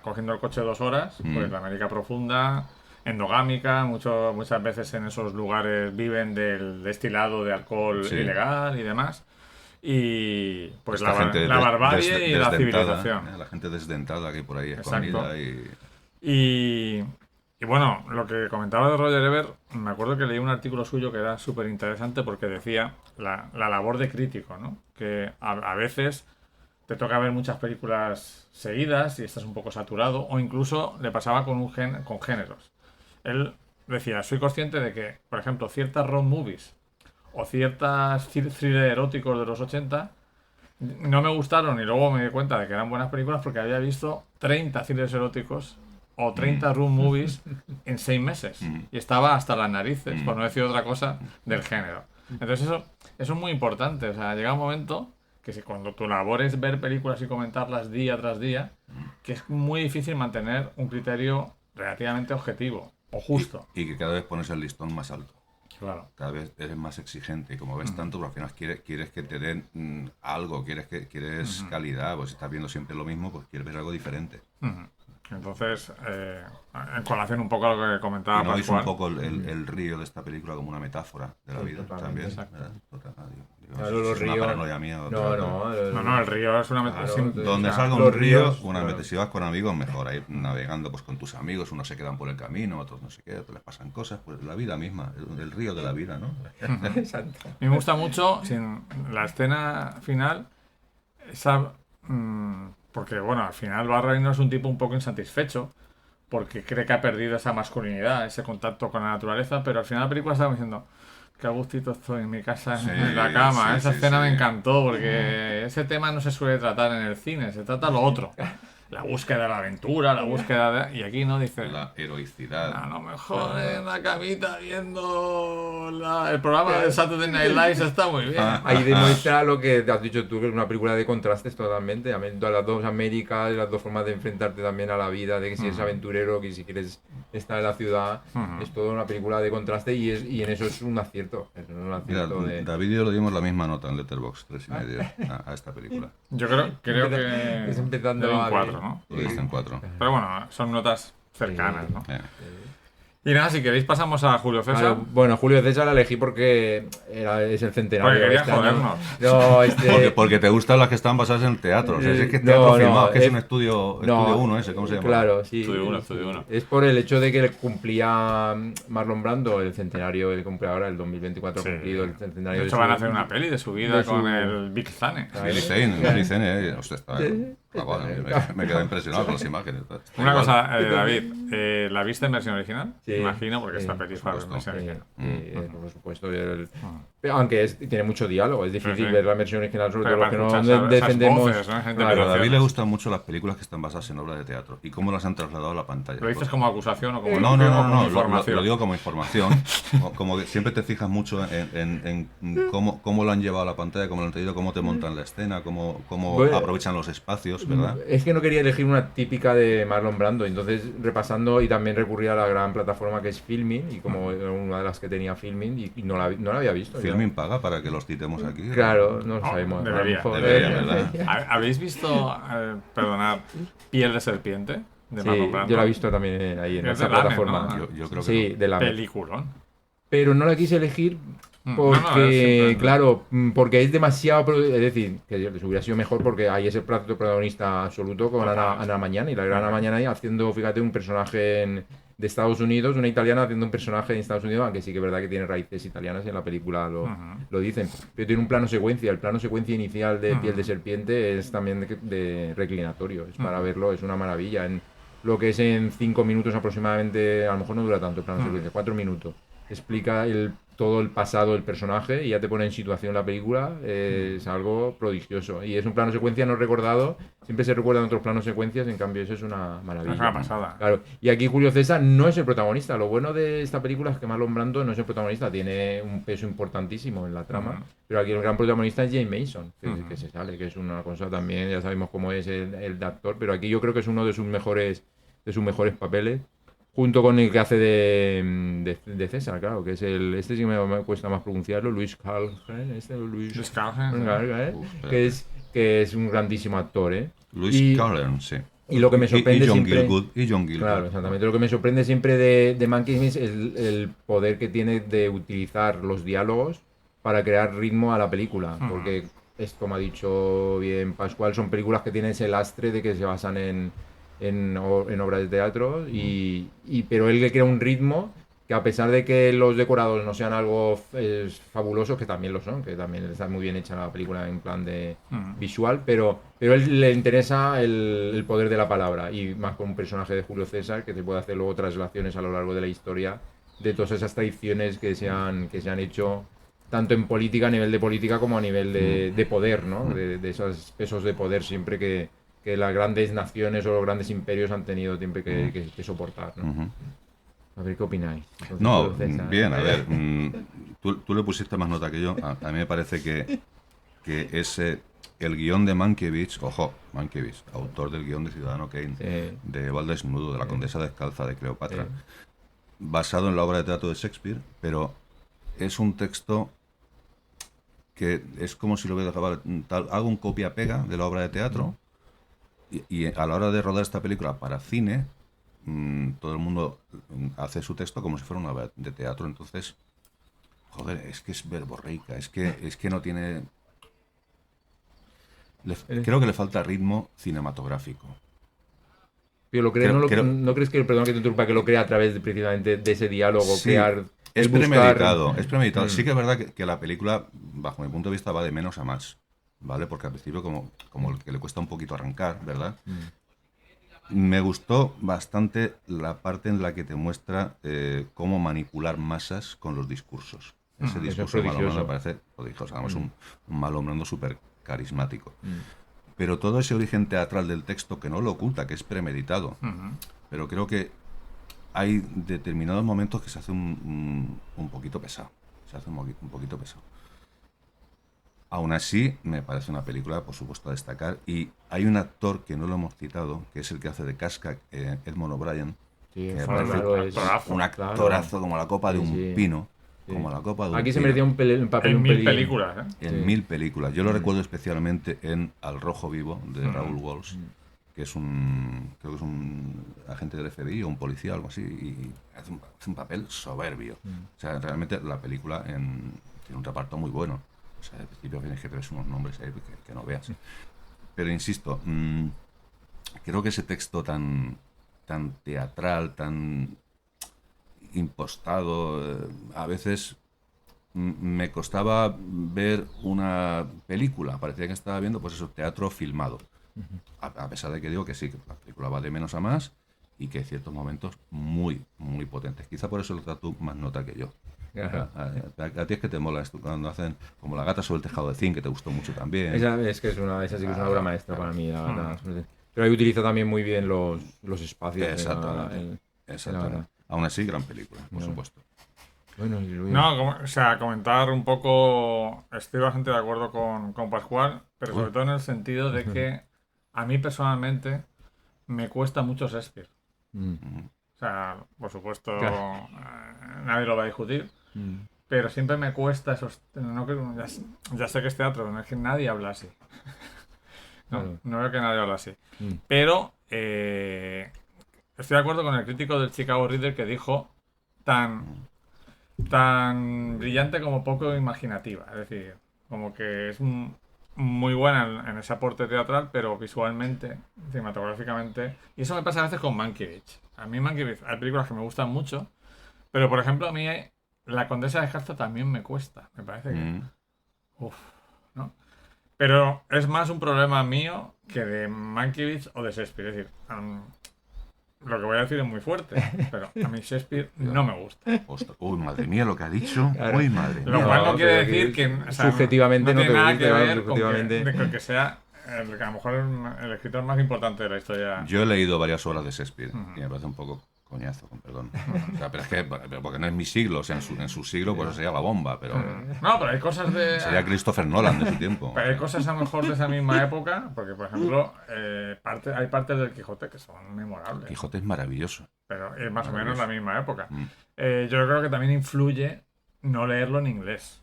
cogiendo el coche 2 horas, pues la América profunda, endogámica, muchas veces en esos lugares viven del destilado de alcohol Sí. ilegal y demás. Y pues Esta gente la barbie y la desdentada, civilización. la gente desdentada que hay por ahí Exacto. escondida y... Y bueno, lo que comentaba de Roger Ebert, me acuerdo que leí un artículo suyo que era súper interesante porque decía la labor de crítico, ¿no? Que a veces te toca ver muchas películas seguidas y estás un poco saturado, o incluso le pasaba con géneros. Él decía, soy consciente de que, por ejemplo, ciertas road movies o ciertas thriller eróticos de los 80 no me gustaron y luego me di cuenta de que eran buenas películas porque había visto 30 thrillers eróticos o 30 road movies en 6 meses y estaba hasta las narices, por no decir otra cosa, del género. Entonces eso es muy importante, o sea, llega un momento que cuando tu labor es ver películas y comentarlas día tras día, que es muy difícil mantener un criterio relativamente objetivo o justo. Y que cada vez pones el listón más alto. Claro. Cada vez eres más exigente y como ves tanto, pues al final quieres que te den algo, quieres calidad, pues si estás viendo siempre lo mismo, pues quieres ver algo diferente. Entonces, en colación un poco a lo que comentaba Y no es Pascual. un poco el río de esta película como una metáfora de la vida Totalmente, también. exacto. ¿verdad? Claro, Si los es una ríos. paranoia mía. No, el río es una Claro, Donde o sea, salga los un río, ríos, claro. si vas con amigos, mejor. Ahí navegando pues con tus amigos, unos se quedan por el camino, otros no sé qué, otros les pasan cosas. Pues la vida misma, el río de la vida, ¿no? Exacto. A mí me gusta mucho la escena final, esa, porque bueno, al final Barreino es un tipo un poco insatisfecho, porque cree que ha perdido esa masculinidad, ese contacto con la naturaleza, pero al final la película está diciendo, qué a gustito estoy en mi casa, Sí, en la cama. sí, Esa sí, escena sí. me encantó, porque ese tema no se suele tratar en el cine, se trata lo otro. La búsqueda de la aventura, la búsqueda de... Y aquí no dice... La heroicidad. A lo mejor en la camita viendo el programa de Saturday Night Live está muy bien. Ahí demuestra lo que te has dicho tú, que es una película de contrastes totalmente. Todas las dos Américas, las dos formas de enfrentarte también a la vida, de que si eres aventurero, que si quieres estar en la ciudad. Es toda una película de contraste y en eso es un acierto. Es un Mira, acierto de... David y yo le dimos la misma nota en Letterboxd, 3,5 a esta película. Yo creo que... Es empezando le doy un a... 4. ¿no? Lo diste en 4. Pero bueno, son notas cercanas, ¿no? Eh. Y nada, si queréis pasamos a Julio César. Bueno, Julio César la elegí porque es el centenario. Porque quería este año. jodernos. No, Porque te gustan las que están basadas en el teatro. O sea, es que es teatro No, filmado, no, que es un estudio 1 ese, ¿cómo se llama? Claro, sí. Estudio uno. Es por el hecho de que cumplía Marlon Brando el centenario, el cumple ahora, el 2024 Sí. ha cumplido el centenario De hecho, su- van a hacer una peli de su vida de su- con el Big Zane. Billy Zane, hostia, está... me quedé impresionado con las imágenes. Está Una igual. cosa, David, ¿la viste en versión original? Sí. Imagino, porque Sí, esta peli fue en versión original. por supuesto. Pero aunque tiene mucho diálogo, es difícil Sí. ver la versión original, sobre Pero todo los que para no escuchar esas defendemos. voces, ¿no? Gente Pero a David Gracias. le gustan mucho las películas que están basadas en obras de teatro y cómo las han trasladado a la pantalla. ¿Lo dices como acusación o como No, elogio o como lo información? digo como información. Como que siempre te fijas mucho en cómo lo han llevado a la pantalla, cómo lo han traído, cómo te montan la escena, cómo Bueno, aprovechan los espacios, ¿verdad? Es que no quería elegir una típica de Marlon Brando, entonces repasando y también recurrí a la gran plataforma que es Filmin, y como era una de las que tenía Filmin, y no la había visto. Filmin paga para que los citemos aquí. Claro, no lo No, sabemos. debería, A lo mejor- debería, ¿verdad? ¿Habéis visto, perdonad, Piel de Serpiente? De Sí, Marlon Brando? yo la he visto también ahí en Es esa de Lame, plataforma. ¿no? Yo creo que Sí, no. de la Peliculón. Pero no la quise elegir No, porque, no, es simplemente- claro, porque es demasiado. Es decir, que les hubiera sido mejor porque ahí es el protagonista absoluto con Ana Mañana, y la gran Ana Mañana ahí haciendo, fíjate, un personaje de Estados Unidos, una italiana haciendo un personaje en Estados Unidos, aunque sí que es verdad que tiene raíces italianas y en la película lo dicen. Pero tiene un plano secuencia, el plano secuencia inicial de Piel de Serpiente es también de reclinatorio, es para verlo, es una maravilla. En lo que es en 5 minutos aproximadamente, a lo mejor no dura tanto el plano secuencia, 4 minutos. Explica todo el pasado del personaje y ya te pone en situación la película, es algo prodigioso. Y es un plano secuencia no recordado, siempre se recuerdan otros planos secuencias, en cambio eso es una maravilla. Es una pasada. Claro, y aquí Julio César no es el protagonista. Lo bueno de esta película es que Marlon Brando no es el protagonista, tiene un peso importantísimo en la trama, pero aquí el gran protagonista es James Mason, que se sale, que es una cosa también, ya sabemos cómo es el actor, pero aquí yo creo que es uno de sus mejores papeles, junto con el que hace de César, claro, que es este sí que me cuesta más pronunciarlo, Luis Carlsen, Luis Carlsen, que es un grandísimo actor, ¿eh? Luis Carlsen, sí. Y lo que me sorprende y John siempre... Gielgud, y John Gielgud. Claro, exactamente. Lo que me sorprende siempre de Mankiewicz es el poder que tiene de utilizar los diálogos para crear ritmo a la película. Porque es, como ha dicho bien Pascual, son películas que tienen ese lastre de que se basan en obras de teatro, pero él le crea un ritmo que, a pesar de que los decorados no sean algo fabulosos, que también lo son, que también está muy bien hecha la película en plan de visual, pero a él le interesa el poder de la palabra, y más con un personaje de Julio César que se puede hacer luego traslaciones a lo largo de la historia de todas esas tradiciones que se han hecho tanto en política, a nivel de política, como a nivel de poder, ¿no? De esos pesos de poder siempre que las grandes naciones o los grandes imperios han tenido siempre que soportar, ¿no? Ujú. A ver qué opináis. Entonces, No, Julio César. bien, a ver, tú le pusiste más nota que yo. A mí me parece que el guión de Mankiewicz, Mankiewicz, autor del guión de Ciudadano Kane, Sí. de Val Desnudo, de La Condesa Descalza, de Cleopatra, Sí. basado en la obra de teatro de Shakespeare, pero es un texto que es como si lo hubiera dejado hago un copia-pega de la obra de teatro, y a la hora de rodar esta película para cine, todo el mundo hace su texto como si fuera una obra de teatro. Entonces, joder, es que es verborreica, es que no tiene... Creo que le falta ritmo cinematográfico. Pero lo creo, Creo- ¿no crees que, perdón que te interrumpa, que lo crea a través precisamente de ese diálogo, Sí, crear... es el buscar- premeditado, es premeditado. Sí que es verdad que la película, bajo mi punto de vista, va de menos a más, ¿vale? Porque al principio como el que le cuesta un poquito arrancar, ¿verdad? Me gustó bastante la parte en la que te muestra cómo manipular masas con los discursos. Ese discurso de Marlon Brando me parece prodigioso. Además, un Marlon Brando súper carismático. Pero todo ese origen teatral del texto, que no lo oculta, que es premeditado, pero creo que hay determinados momentos que se hace un poquito pesado. Se hace un poquito pesado. Aún así, me parece una película, por supuesto, a destacar. Y hay un actor que no lo hemos citado, que es el que hace de Casca, Edmond O'Brien. Sí, que me claro, parece actorazo, un actorazo como la copa de un pino. Como la copa de un Aquí se pino. merecía un papel En un 1000 pelín... películas, ¿eh? En 1000 películas. Yo lo recuerdo especialmente en Al Rojo Vivo, de Raúl Walsh, que es creo que es un agente del FBI o un policía o algo así, y hace un papel soberbio. O sea, realmente la película tiene un reparto muy bueno. O sea, al principio tienes que ver unos nombres ahí que no veas. Pero insisto, creo que ese texto tan teatral, tan impostado, a veces me costaba ver una película. Parecía que estaba viendo, pues eso, teatro filmado. A pesar de que digo que sí, que la película va de menos a más y que hay ciertos momentos muy, muy potentes. Quizá por eso lo das tú más nota que yo. A ti es que te mola esto cuando hacen como La gata sobre el tejado de zinc, que te gustó mucho también. Esa sí que es una obra maestra para mí, la verdad. Pero ahí utiliza también muy bien los espacios. Exactamente. Aún así, gran película, por supuesto. Bueno, No, comentar un poco, estoy bastante de acuerdo con Pascual, pero sobre todo en el sentido de que a mí personalmente me cuesta mucho Shakespeare. O sea, por supuesto, nadie lo va a discutir, pero siempre me cuesta ya sé que es teatro, no es que nadie habla así. No veo que nadie habla así. Pero estoy de acuerdo con el crítico del Chicago Reader que dijo tan brillante como poco imaginativa. Es decir, como que es muy buena en ese aporte teatral, pero visualmente, cinematográficamente. Y eso me pasa a veces con Mankiewicz. A mí Mankiewicz, hay películas que me gustan mucho, pero por ejemplo a mí La Condesa de Hastings también me cuesta. Me parece que... ¿no? Pero es más un problema mío que de Mankiewicz o de Shakespeare. Es decir, lo que voy a decir es muy fuerte, pero a mí Shakespeare no me gusta. Ostras, uy, madre mía, lo que ha dicho. Uy, madre mía. Lo cual no quiere decir que subjetivamente no tiene nada que ver subjetivamente. con que sea a lo mejor el escritor más importante de la historia. Yo he leído varias obras de Shakespeare y me parece un poco coñazo, con perdón. O sea, pero es que porque no es mi siglo, o sea, en su siglo pues sería la bomba, pero No, pero hay cosas de... sería Christopher Nolan de su tiempo. Pero hay cosas a lo mejor de esa misma época, porque por ejemplo hay partes del Quijote que son memorables. Quijote es maravilloso. Pero es más o menos la misma época. Yo creo que también influye no leerlo en inglés.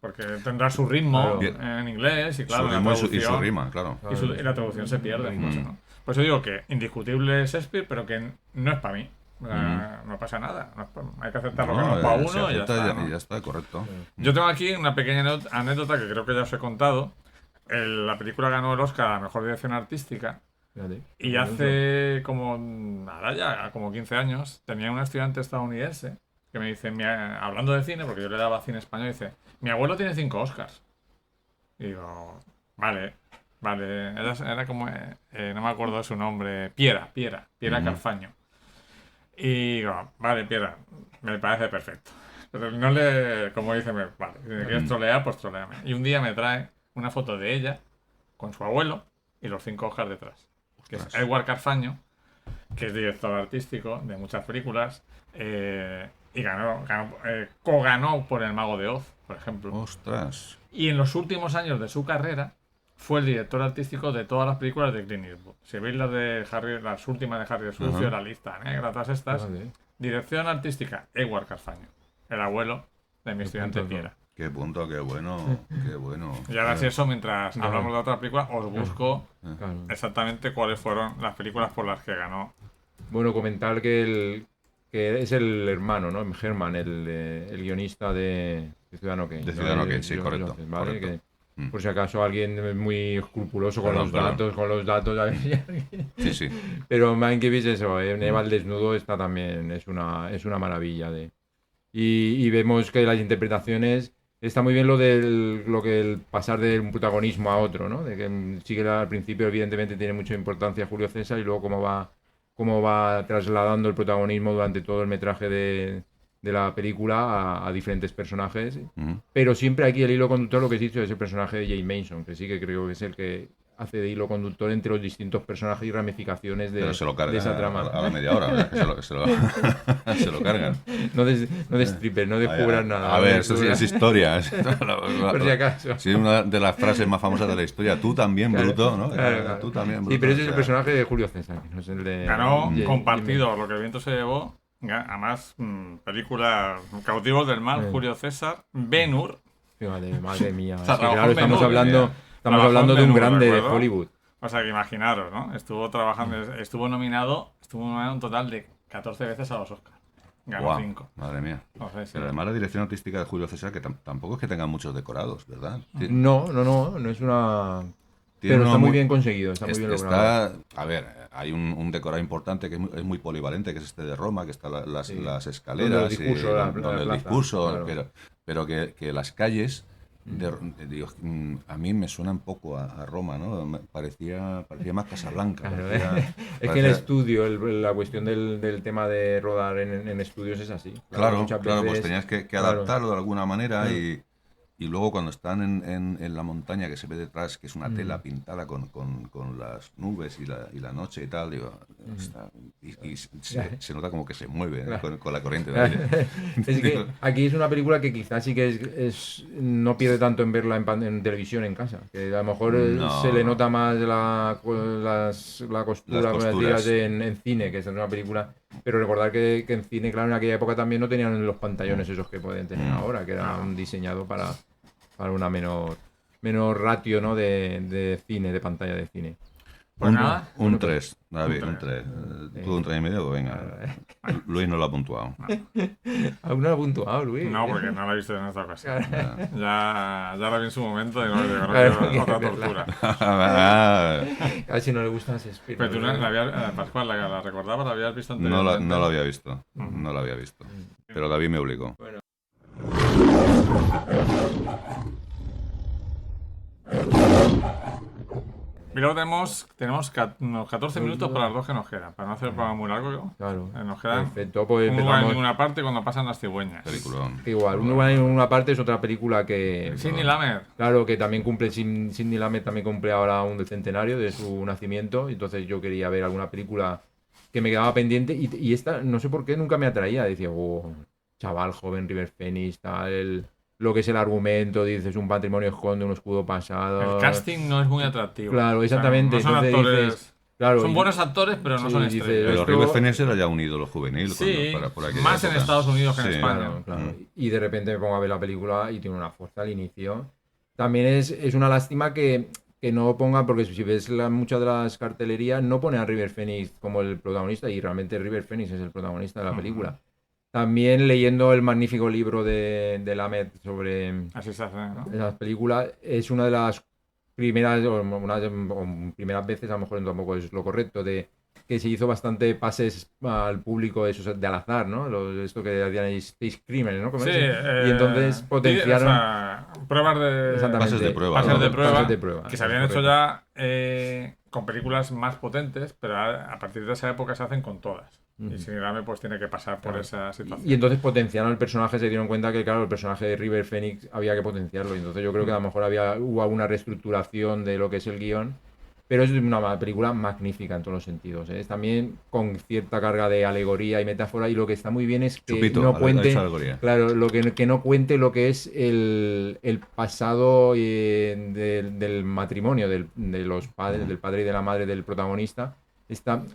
Porque tendrá su ritmo en inglés y claro, su ritmo y su rima, claro. Y la traducción se pierde mucho, ¿no? Por eso digo que indiscutible es Shakespeare, pero que no es para mí. No pasa nada. Hay que aceptarlo que no es para uno y ya está. ¿no? Y ya está, correcto. Yo tengo aquí una pequeña anécdota que creo que ya os he contado. La película ganó el Oscar a la mejor dirección artística. Y hace como 15 años tenía un estudiante estadounidense que me dice, hablando de cine, porque yo le daba cine español, dice, mi abuelo tiene 5 Oscars. Y digo, vale. Era como, no me acuerdo de su nombre, Piera Calfaño. Y digo, vale, Piera, me parece perfecto. Pero no como dice, vale, si me quieres trolear, pues troleame. Y un día me trae una foto de ella con su abuelo y los 5 Oscars detrás. Que es Edward Carfaño, que es director artístico de muchas películas, y co-ganó por El Mago de Oz, por ejemplo. ¡Ostras! Y en los últimos años de su carrera fue el director artístico de todas las películas de Clint Eastwood. Si veis las últimas de Harry el Sucio, La Lista Negra, todas estas, dirección artística, Edward Carfaño, el abuelo de mi estudiante Piera. Qué punto, qué bueno. Y ahora si eso, mientras hablamos de otra película, os busco exactamente cuáles fueron las películas por las que ganó. Bueno, comentar que es el hermano, ¿no? Herman, el guionista de Ciudadano Kane. De Ciudadano Kane, sí, correcto. ¿Vale? Que, por si acaso alguien es muy escrupuloso con los datos. Sí. Pero Mankiewicz, eso, Eva al desnudo está también, es una maravilla. Y vemos que las interpretaciones, está muy bien lo que el pasar de un protagonismo a otro, ¿no? De que sí que al principio evidentemente tiene mucha importancia Julio César y luego cómo va trasladando el protagonismo durante todo el metraje de la película a diferentes personajes, pero siempre aquí el hilo conductor, lo que he dicho, es el personaje de Jay Mason, que sí que creo que es el que hace de hilo conductor entre los distintos personajes y ramificaciones de esa trama. A la media hora, se lo cargan. No de stripper, no descubran nada. A ver, eso sí es historia. Por si acaso. Sí, una de las frases más famosas de la historia. Tú también, bruto, ¿no? Claro. Tú también, bruto. Sí, pero ese es el personaje de Julio César, no es el de... Ganó compartido lo que el viento se llevó. Además, película Cautivos del Mal, Julio César, Ben-Hur. Madre mía. O sea, claro, estamos hablando de un grande de Hollywood. O sea, que imaginaros, ¿no? Estuvo trabajando, estuvo nominado un total de 14 veces a los Oscars. Ganó Guau, 5. madre mía. O sea, sí. Pero además la dirección artística de Julio César, que tampoco es que tenga muchos decorados, ¿verdad? No es una... Tiene Pero uno está muy bien conseguido, está muy bien logrado. A ver, hay un decorado importante que es muy polivalente, que es este de Roma, que está las escaleras, Donde el discurso, la donde el plaza, discurso, claro. pero que las calles, digo, a mí me suena un poco a Roma, ¿no? Parecía más Casablanca. Claro, parecía- es que en estudio, la cuestión del tema de rodar en estudios es así. Claro, muchas pues veces- tenías que claro. adaptarlo de alguna manera Claro. y luego cuando están en la montaña que se ve detrás, que es una tela pintada con las nubes y la noche y tal, digo, y se nota como que se mueve con la corriente de aire. Es que aquí es una película que quizás sí que no pierde tanto en verla en televisión en casa. Que a lo mejor No. se le nota más la costura, Las como costuras. decías, en cine, que es una película. Pero recordar que en cine, claro, en aquella época también no tenían los pantallones esos que pueden tener ahora, que eran diseñados para una menor ratio, ¿no? de cine, de pantalla de cine. Pues nada. Un 3, David, Un un 3. ¿Tú un 3,5? Pues venga. Luis no lo ha puntuado. ¿Aún no lo ha puntuado, Luis? No, porque no la he visto en esta ocasión. Claro. Ya la vi en su momento y no le Claro, quiero otra que es tortura. Ah, A ver si no le gustan Shakespeare. Pero tú Pascual, la recordabas, la habías visto no anteriormente. lo había visto. No lo había visto. Pero David me obligó. Y luego tenemos unos 14 minutos para las dos que nos quedan, para no hacer el programa muy largo. Claro. Nos quedan Perfecto, pues un lugar en empezamos. una parte cuando pasan las cigüeñas. Peliculón. Igual, un lugar en una parte es otra película que. Sidney Lumet. Claro, que también cumple, Sidney Lumet también cumple ahora un centenario de su nacimiento, entonces yo quería ver alguna película que me quedaba pendiente y esta, no sé por qué, nunca me atraía. Decía, oh, chaval, joven, River Phoenix, tal, lo que es el argumento, dices, un patrimonio esconde un escudo pasado. El casting no es muy atractivo. Claro, exactamente. O sea, no son Entonces actores. dices, claro, Son buenos actores, pero no sí, son dices, estrellas. Pero esto- River Phoenix era ya un ídolo juvenil. Sí, por aquella más en época. Estados Unidos que en Sí. España. Claro. Y de repente me pongo a ver la película y tiene una fuerza al inicio. También es una lástima que no pongan, porque si ves muchas de las cartelerías, no pone a River Phoenix como el protagonista, y realmente River Phoenix es el protagonista de la película. También leyendo el magnífico libro de Lumet sobre Así se hace, ¿no? esas películas, es una de las primeras, o primeras veces, a lo mejor tampoco es lo correcto, de que se hizo bastante pases al público esos de al azar, ¿no? Esto que hacían ahí, Stage Criminal, ¿no? ¿Cómo Sí, es? Y entonces potenciaron... o sea, pruebas de... Exactamente. Pases de prueba. Pases ¿no? de prueba, Pases de prueba, que se habían correcto. hecho ya con películas más potentes, pero a partir de esa época se hacen con todas. Y Sidney Lumet pues tiene que pasar por esa situación. Y entonces potenciaron el personaje, se dieron cuenta que, claro, el personaje de River Phoenix había que potenciarlo. Y entonces yo creo que a lo mejor hubo alguna reestructuración de lo que es el guión. Pero es una película magnífica en todos los sentidos, ¿eh? También con cierta carga de alegoría y metáfora. Y lo que está muy bien es que Chupito, no cuente. esa alegoría. Claro, que no cuente lo que es el pasado del matrimonio de los padres, del padre y de la madre del protagonista.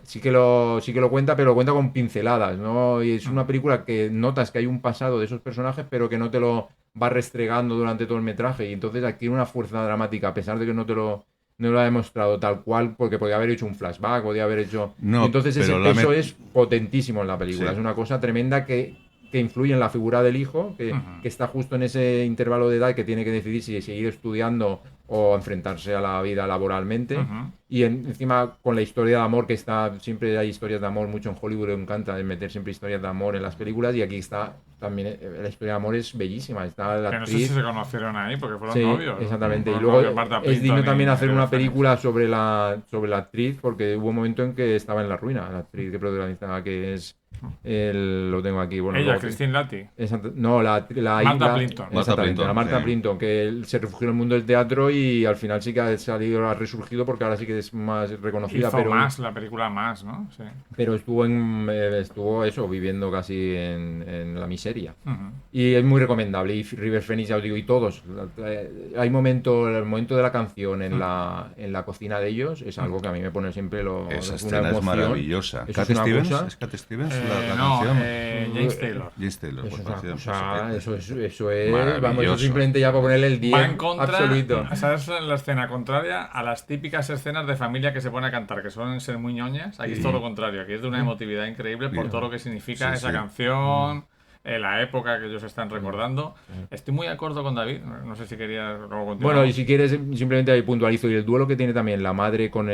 Sí que lo cuenta, pero lo cuenta con pinceladas, ¿no? Y es una película que notas que hay un pasado de esos personajes, pero que no te lo va restregando durante todo el metraje. Y entonces aquí tiene una fuerza dramática, a pesar de que no lo ha demostrado tal cual, porque podía haber hecho un flashback, podía haber hecho... No, entonces ese pero peso es potentísimo en la película. Sí. Es una cosa tremenda que influye en la figura del hijo, que está justo en ese intervalo de edad que tiene que decidir si seguir estudiando o enfrentarse a la vida laboralmente. Y encima con la historia de amor que está, siempre hay historias de amor, mucho en Hollywood le encanta meter siempre historias de amor en las películas, y aquí está también, la historia de amor es bellísima. Está la Que no sé actriz, si se conocieron ahí, porque fueron sí, novios. exactamente. Y Fueron luego novios Martha es Plimpton digno y también hacer River una Phoenix. película sobre la actriz, porque hubo un momento en que estaba en la ruina, la actriz que protagonizaba, que es lo tengo aquí. Bueno, Ella, luego- Christine Lati. No, la Martha Plimpton. Martha Exactamente, Plimpton, la Martha sí. Plimpton, que se refugió en el mundo del teatro y al final sí que ha resurgido, porque ahora sí que es más reconocida, Hizo pero más, la película más, ¿no? Sí. pero estuvo eso, viviendo casi en la miseria. Ujú. Y es muy recomendable. Y River Phoenix, ya os digo, y todos. Hay el momento de la canción en la cocina de ellos, es algo que a mí me pone siempre Esa una escena es emoción. maravillosa. Eso ¿Cat es una Stevens? cosa- ¿Es Cat Stevens? la no, canción. James Taylor. James Taylor, Eso pues, es una parecía, cosa, pues, eso es, vamos, eso maravilloso. simplemente ya para ponerle el 10 Va en contra, absoluto. ¿sabes? La escena contraria a las típicas escenas de familia que se pone a cantar, que suelen ser muy ñoñas. Aquí es todo lo contrario, aquí es de una emotividad increíble por Mira. todo lo que significa Sí, esa sí. canción, la época que ellos están recordando. Estoy muy de acuerdo con David, no sé si querías luego continuar. Bueno, y si quieres, simplemente ahí puntualizo. Y el duelo que tiene también la madre con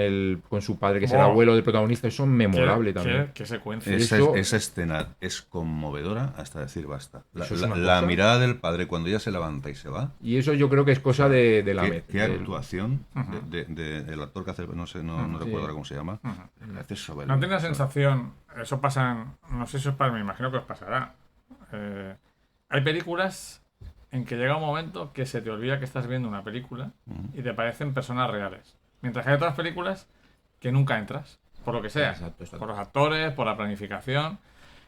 su padre, que es el Buah. abuelo del protagonista, eso es memorable ¿Qué, también. qué secuencia? Esa escena es conmovedora hasta decir basta. Eso es una La cosa. mirada del padre cuando ella se levanta y se va. Y eso yo creo que es cosa de la Qué actuación del actor que hace, no sé, no Sí. recuerdo ahora cómo se llama. Hace soberbio. ¿No tienes la sensación, eso pasa, no sé si os pasa, me imagino que os pasará. Hay películas en que llega un momento que se te olvida que estás viendo una película y te parecen personas reales. Mientras que hay otras películas que nunca entras, por lo que sea. Exacto. Por los actores, por la planificación.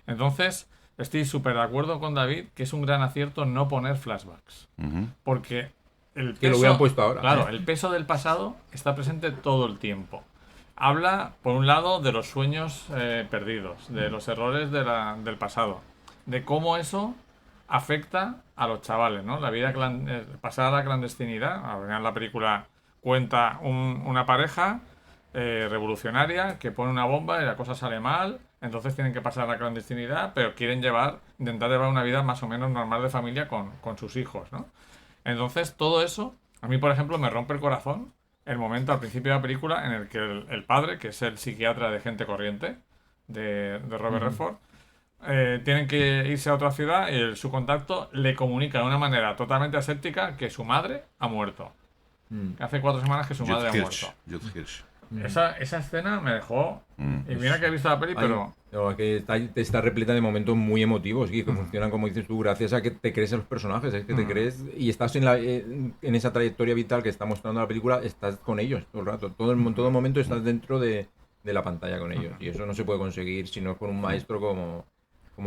Entonces, estoy súper de acuerdo con David que es un gran acierto no poner flashbacks. Ujú. Porque el peso, Que lo hubieran puesto ahora. Claro, el peso del pasado está presente todo el tiempo. Habla, por un lado, de los sueños perdidos, de los errores del pasado, de cómo eso afecta a los chavales, ¿no? La vida pasar a la clandestinidad. Al final la película cuenta una pareja revolucionaria que pone una bomba y la cosa sale mal, entonces tienen que pasar a la clandestinidad, pero quieren intentar llevar una vida más o menos normal de familia con sus hijos, ¿no? Entonces todo eso, a mí por ejemplo me rompe el corazón el momento al principio de la película en el que el padre, que es el psiquiatra de Gente Corriente, de Robert Redford, tienen que irse a otra ciudad y su contacto le comunica de una manera totalmente aséptica que su madre ha muerto. Que hace 4 semanas que su madre ha muerto. Jude Hirsch. Esa escena me dejó... Y mira que he visto la peli, pero... No, que está repleta de momentos muy emotivos y que funcionan, como dices tú, gracias a que te crees en los personajes, es que te crees y estás en esa trayectoria vital que está mostrando la película, estás con ellos todo el rato, todo momento estás dentro de la pantalla con ellos y eso no se puede conseguir si no es con un maestro como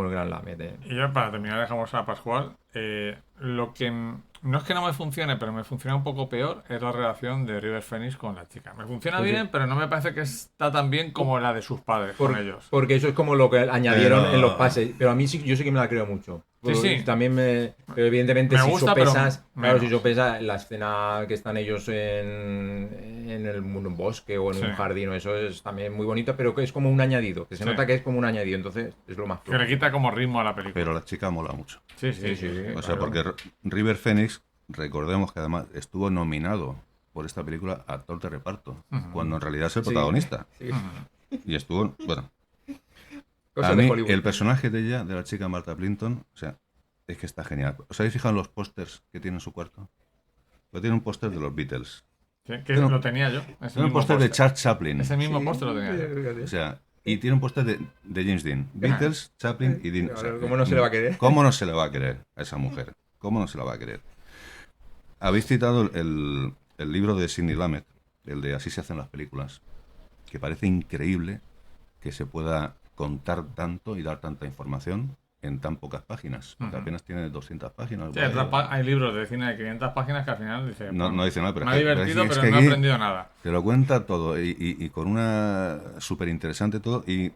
el gran Lamet. Y ya para terminar dejamos a Pascual. Lo que no es que no me funcione, pero me funciona un poco peor, es la relación de River Phoenix con la chica. Me funciona bien, pero no me parece que está tan bien como la de sus padres con ellos. Porque eso es como lo que añadieron Pero- en los pases. Pero a mí sí, yo sí que me la creo mucho. Sí, sí. También pero evidentemente Me si gusta, pero sopesas, claro, menos. si sopesas la escena que están ellos en un bosque o en Sí. un jardín, eso es también muy bonito, pero que es como un añadido, que se Sí. nota que es como un añadido, entonces es lo más Que le flojo. quita como ritmo a la película. Pero la chica mola mucho. Sí, sí, sí. O sea, porque River Phoenix, recordemos que además estuvo nominado por esta película a actor de reparto, cuando en realidad es el protagonista. Sí. Y estuvo, bueno, Cosas a de mí Hollywood. el personaje de ella, de la chica Martha Plimpton, o sea, es que está genial. ¿Os habéis fijado en los pósters que tiene en su cuarto? Pues tiene un póster de los Beatles. Sí, que Pero- lo tenía yo. Ese Tiene un mismo póster de póster. Charles Chaplin. Ese mismo póster lo tenía yo. O sea, y tiene un póster de James Dean. Beatles, Chaplin y Dean. O sea, ¿Cómo no se le va a querer? ¿Cómo no se le va a querer a esa mujer? ¿Cómo no se la va a querer? Habéis citado el libro de Sidney Lumet, el de Así se hacen las películas, que parece increíble que se pueda contar tanto y dar tanta información en tan pocas páginas, porque apenas tiene 200 páginas. Sí, Bueno, hay libros de cine de 500 páginas que al final dice... No- no dice nada, pero me ha es que- divertido, es pero que no he aquí- aprendido nada. te lo cuenta todo y con una súper interesante todo. Y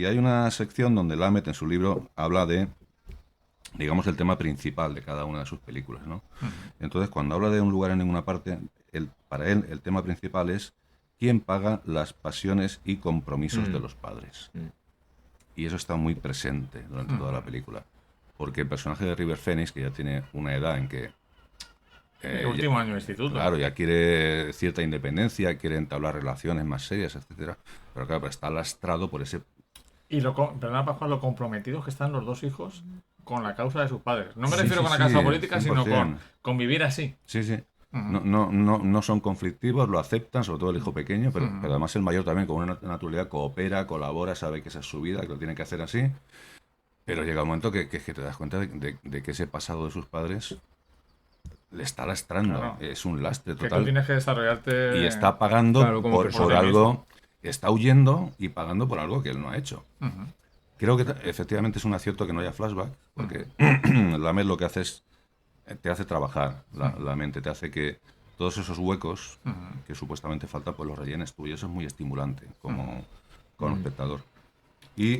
hay una sección donde Lumet en su libro habla de, digamos, el tema principal de cada una de sus películas, ¿no? Entonces, cuando habla de un lugar en ninguna parte, para él el tema principal es quién paga las pasiones y compromisos de los padres. Y eso está muy presente durante toda la película. Porque el personaje de River Phoenix, que ya tiene una edad en que... El último año de instituto. Claro, ya quiere cierta independencia, quiere entablar relaciones más serias, etcétera. Pero claro, está lastrado por ese... Y perdona, Pascual, lo comprometidos que están los dos hijos con la causa de sus padres. No me Sí, refiero sí, con la causa sí, política, sino 100%. con vivir así. Sí, sí. No son conflictivos, lo aceptan, sobre todo el hijo pequeño, pero además el mayor también con una naturalidad coopera, colabora, sabe que esa es su vida, que lo tiene que hacer así. Pero llega un momento que te das cuenta de que ese pasado de sus padres le está lastrando. Claro. Es un lastre Que tú total. tienes que desarrollarte... Y está pagando Claro, como por persona algo, está huyendo y pagando por algo que él no ha hecho. Ujú. Creo que efectivamente es un acierto que no haya flashback, porque la MED lo que hace es, te hace trabajar la mente, te hace que todos esos huecos que supuestamente faltan, pues los rellenes tú, y eso es muy estimulante como espectador. Y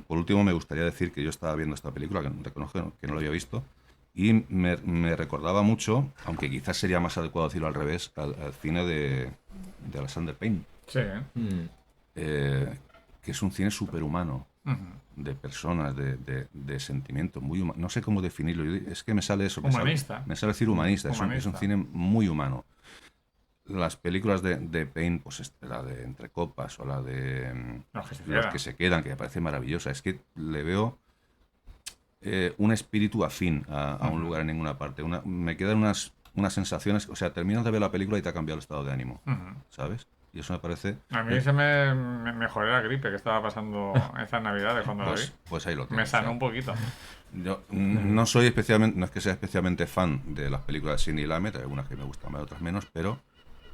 por último me gustaría decir que yo estaba viendo esta película, que reconozco que no lo había visto, y me recordaba mucho, aunque quizás sería más adecuado decirlo al revés, al cine de Alexander Payne, Sí. que es un cine superhumano, Ujú. de personas, de sentimientos, muy humanos. No sé cómo definirlo, es que me sale eso. Humanista. Me sale decir humanista, es un Humanista. cine muy humano. Las películas de Payne, pues la de Entre Copas o la de Los que se quedan, que me parece maravillosa, es que le veo un espíritu afín a un lugar en ninguna parte. Me quedan unas sensaciones, o sea, terminas de ver la película y te ha cambiado el estado de ánimo, Ujú. ¿sabes? Y eso me parece... A mí se me mejoró la gripe que estaba pasando esas navidades cuando lo vi. Pues ahí lo Me tienes. sanó un poquito. Yo no soy especialmente, no es que sea especialmente fan de las películas de Sidney Lumet, hay algunas que me gustan más, otras menos, pero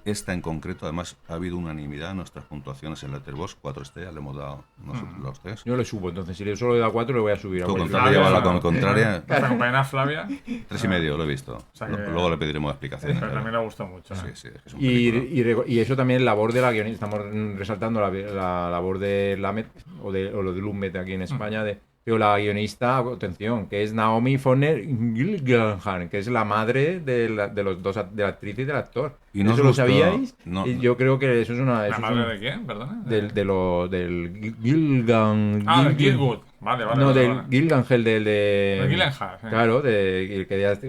esta en concreto, además, ha habido unanimidad en nuestras puntuaciones en Letterboxd, 4 estrellas le hemos dado nosotros los tres. Yo le subo, entonces si le solo le da 4 le voy a subir a Tú, con cualquier- tal de Flavia, llevarla con contraria, Nuestra compañera Flavia 3,5 lo he visto. sea que- Luego le pediremos explicaciones. pero también le gustó mucho. Sí, sí, es que es un Y, película. y eso también labor de la guionista. Estamos resaltando la labor de Lamet o lo de Lumet aquí en España. Pero la guionista, atención, que es Naomi Foner Gilgenhan, que es la madre de los dos, de la actriz y del actor. ¿Y no os ¿Eso lo gustó? sabíais? No. Y yo creo que eso es una... ¿La eso es madre un- de quién? Perdona. del Gilgan... Ah, de Gilgood. Vale, vale. No, vale, del vale. Gilgangel, del de... De Gyllenhaal, sí. Claro,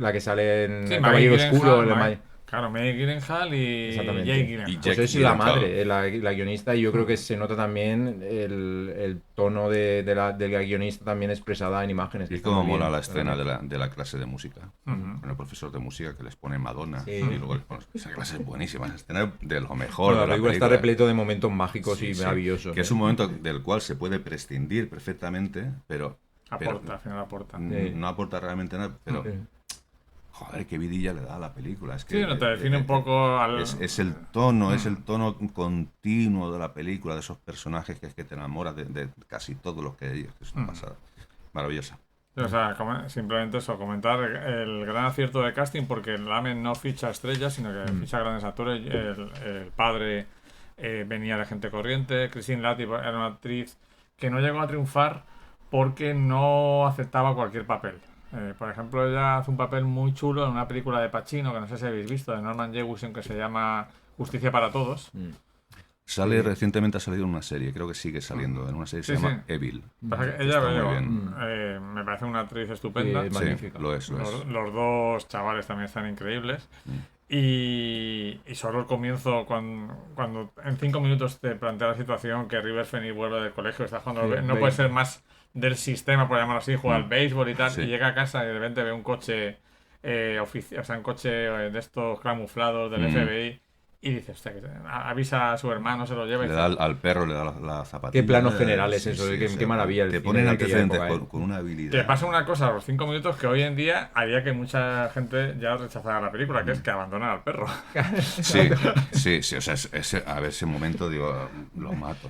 la que sale en Sí, El Maggie Caballero Oscuro. Gyllenhaal, Claro, Maggie Gyllenhaal y Exactamente. Jake Y Gyllenhaal. Jack Pues es la Gyllenhaal. madre, la guionista, y yo creo que se nota también el tono de la guionista también expresada en imágenes. que Y está cómo muy bien, mola la escena realmente. de la clase de música. Ujú. Con el profesor de música que les pone Madonna. Sí. Y luego les pone... Esa clase es buenísima. Esa escena es de lo mejor Bueno, de la película está película. repleto de momentos mágicos Sí, y sí. maravillosos. Que es un momento del cual se puede prescindir perfectamente, pero Aporta, al final aporta. no aporta realmente nada. Pero, Sí. joder, qué vidilla le da a la película. Es que, Sí, no te define un poco al... es el tono continuo de la película, de esos personajes que es que te enamoras de casi todos los que hay. Es una pasada. Maravillosa. O sea, simplemente eso, comentar el gran acierto de casting, porque Lamen no ficha estrellas, sino que ficha grandes actores. El padre venía de gente corriente. Christine Latty era una actriz que no llegó a triunfar porque no aceptaba cualquier papel. Por ejemplo, ella hace un papel muy chulo en una película de Pacino, que no sé si habéis visto, de Norman Jewison, que se llama Justicia para Todos. Recientemente ha salido en una serie, creo que sigue saliendo, en una serie que se Sí, llama sí. Evil. Pasa que ella Está muy pero, bien. me parece una actriz estupenda. Sí, Sí, magnífica. lo es. Los dos chavales también están increíbles. Y solo el comienzo, cuando en 5 minutos te plantea la situación que River Phoenix vuelve del colegio, está jugando, Sí, no puede ser más del sistema, por llamarlo así, juega al béisbol y tal, Sí. y llega a casa y de repente ve un coche, un coche de estos camuflados del FBI, y dice, hostia, avisa a su hermano, se lo lleva y Le dice, da al perro, le da la zapatilla. Qué planos generales eso, qué maravilla el Te cine ponen de aquella antecedentes época, ¿eh? con una habilidad. que pasa una cosa a los 5 minutos que hoy en día haría que mucha gente ya rechazara la película, que es que abandonan al perro. Sí, o sea, a ver, ese momento digo, lo mato.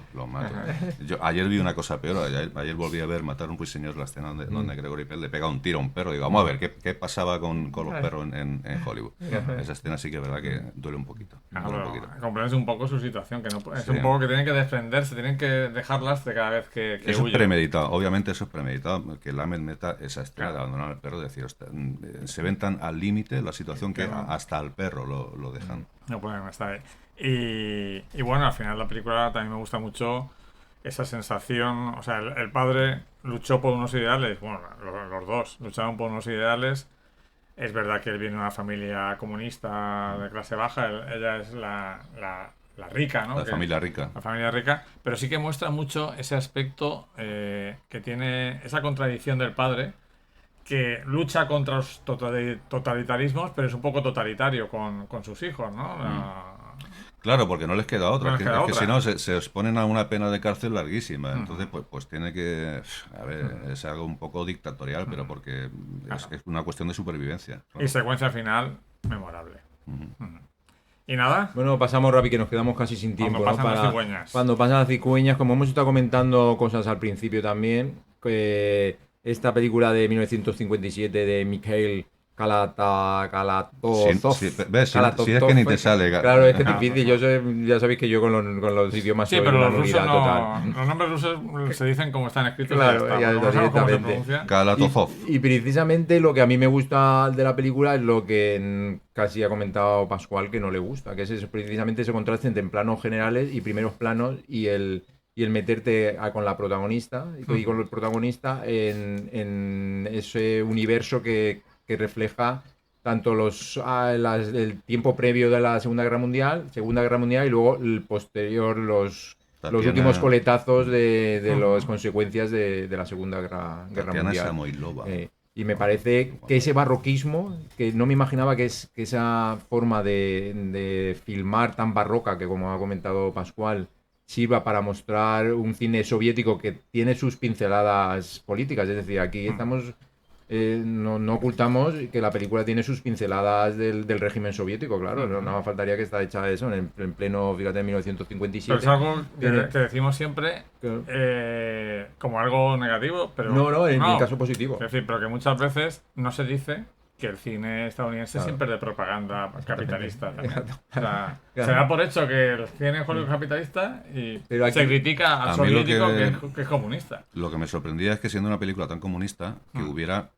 Yo ayer vi una cosa peor, ayer volví a ver Matar a un ruiseñor, la escena donde Gregory Peck le pega un tiro a un perro. Digo, vamos a ver, ¿qué pasaba con los perros en Hollywood? Esa escena sí que es verdad que duele un poquito. Duele un poquito. Comprendes un poco su situación, que no, es Sí. un poco que tienen que defenderse, tienen que dejarlas de cada vez que Eso es huyen. premeditado, obviamente eso es premeditado, que Lamed meta esa escena de abandonar al perro, de decir, "Hostia, se ven tan al límite la situación que hasta al perro lo dejan. No pueden estar ahí. Y bueno, al final la película también me gusta mucho esa sensación, o sea, el padre luchó por unos ideales, bueno, los dos lucharon por unos ideales. Es verdad que él viene de una familia comunista de clase baja, ella es la rica, ¿no? La familia rica. La familia rica, pero sí que muestra mucho ese aspecto que tiene esa contradicción del padre, que lucha contra los totalitarismos, pero es un poco totalitario con sus hijos, ¿no? Claro, porque no les queda otra. No les queda es que otra. si no, se exponen a una pena de cárcel larguísima. Entonces, pues tiene que... A ver, es algo un poco dictatorial, pero porque es una cuestión de supervivencia. Y secuencia final memorable. Y nada, Bueno, pasamos rápido, que nos quedamos casi sin tiempo. Cuando ¿no? pasan las cigüeñas. Cuando pasan las cigüeñas, como hemos estado comentando cosas al principio también, que esta película de 1957 de Mikhail Kalatozov. ¿Ves? Si es que ni te sale. Claro, es que es difícil. Ya sabéis que yo con los idiomas Sí, soy pero una los rusos nulidad total. los nombres rusos se dicen como están escritos. Claro, y ya está, está, porque no sabemos cómo se directamente. pronuncia. Kalatozov. Y precisamente lo que a mí me gusta de la película es lo que casi ha comentado Pascual que no le gusta, que es eso, precisamente ese contraste entre planos generales y primeros planos y el meterte con la protagonista y con el protagonista en ese universo que refleja tanto el tiempo previo de la Segunda Guerra Mundial y luego el posterior, los últimos coletazos de las consecuencias de la Segunda Guerra Mundial. Samoilova. Y me parece que ese barroquismo, que no me imaginaba que esa forma de filmar tan barroca, que como ha comentado Pascual, sirva para mostrar un cine soviético que tiene sus pinceladas políticas. Es decir, aquí estamos... no ocultamos que la película tiene sus pinceladas del régimen soviético, claro. No me faltaría que está hecha eso en pleno, fíjate, en 1957. Pero es algo que decimos siempre como algo negativo, pero no, en mi caso positivo. Es decir, pero que muchas veces no se dice que el cine estadounidense siempre es de propaganda capitalista también. O sea, se da por hecho que el cine Hollywood es capitalista y pero aquí, se critica al soviético que es comunista. Lo que me sorprendía es que siendo una película tan comunista, que hubiera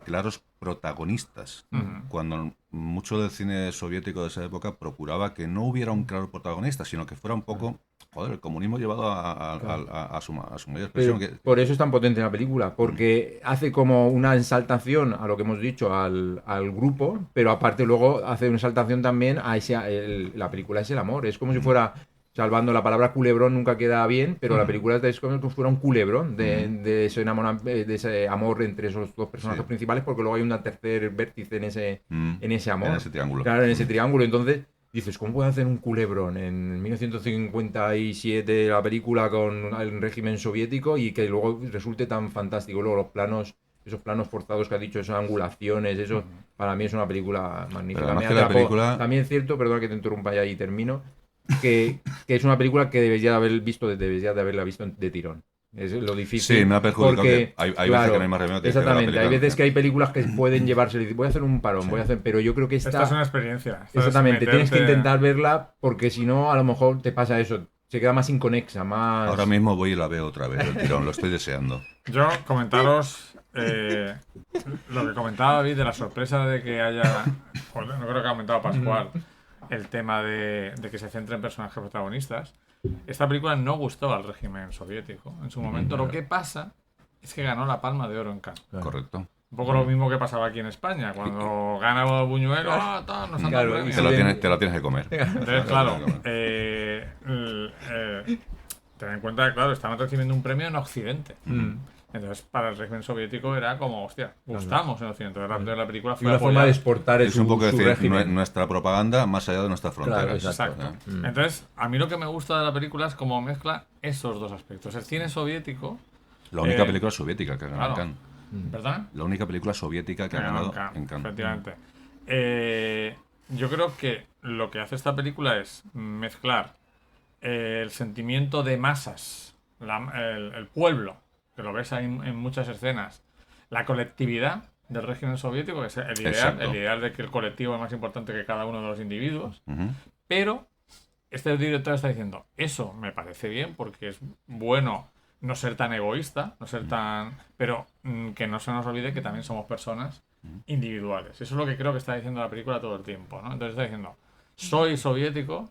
claros protagonistas, cuando mucho del cine soviético de esa época procuraba que no hubiera un claro protagonista, sino que fuera un poco... Joder, el comunismo llevado a su mayor expresión. Por eso es tan potente la película, porque hace como una exaltación a lo que hemos dicho al grupo, pero aparte luego hace una exaltación también a la película es el amor. Es como si fuera, salvando la palabra culebrón nunca queda bien, pero la película es como si fuera un culebrón de ese amor entre esos dos personajes principales, porque luego hay un tercer vértice en ese amor. En ese triángulo. Claro, en ese triángulo. Entonces... dices, ¿cómo puede hacer un culebrón en 1957 la película con el régimen soviético y que luego resulte tan fantástico? Luego esos planos forzados que ha dicho, esas angulaciones, eso para mí es una película magnífica. También es cierto, perdona que te interrumpa ya y termino, que es una película que debería de haberla visto de tirón. Es lo difícil. Sí, me ha perjudicado. Porque, hay veces que no hay más remedio que exactamente, hay veces que hay películas que pueden llevarse. Voy a hacer un parón, pero yo creo que esta es una experiencia. Exactamente, tienes que intentar verla porque si no, a lo mejor te pasa eso. Se queda más inconexa, más... Creo mismo voy y la veo otra vez, el tirón, lo estoy deseando. Yo comentaros lo que comentaba David de la sorpresa de que haya... Joder, no creo que ha comentado Pascual. El tema de que se centre en personajes protagonistas. Esta película no gustó al régimen soviético en su momento. Lo que pasa es que ganó la Palma de Oro en Cannes. Correcto. Un poco lo mismo que pasaba aquí en España. Cuando gana Buñuel, nos han dado premio. Te la tienes que comer. Entonces, claro, ten en cuenta que, claro, estaban recibiendo un premio en Occidente. Entonces, para el régimen soviético era como, hostia, gustamos en Occidente. Entonces, la película fue una forma de exportar es un poco decir régimen. nuestra propaganda más allá de nuestras fronteras. Claro, exacto. Entonces, a mí lo que me gusta de la película es cómo mezcla esos dos aspectos. El cine soviético... La única película soviética que ha ganado en Cannes. ¿Verdad? La única película soviética que ha ganado en Cannes. Efectivamente. Yo creo que lo que hace esta película es mezclar el sentimiento de masas, el pueblo, que lo ves ahí en muchas escenas, la colectividad del régimen soviético, que es el ideal de que el colectivo es más importante que cada uno de los individuos, pero este director está diciendo, eso me parece bien porque es bueno no ser tan egoísta, no ser tan... pero que no se nos olvide que también somos personas individuales. Eso es lo que creo que está diciendo la película todo el tiempo, ¿no? Entonces está diciendo, soy soviético,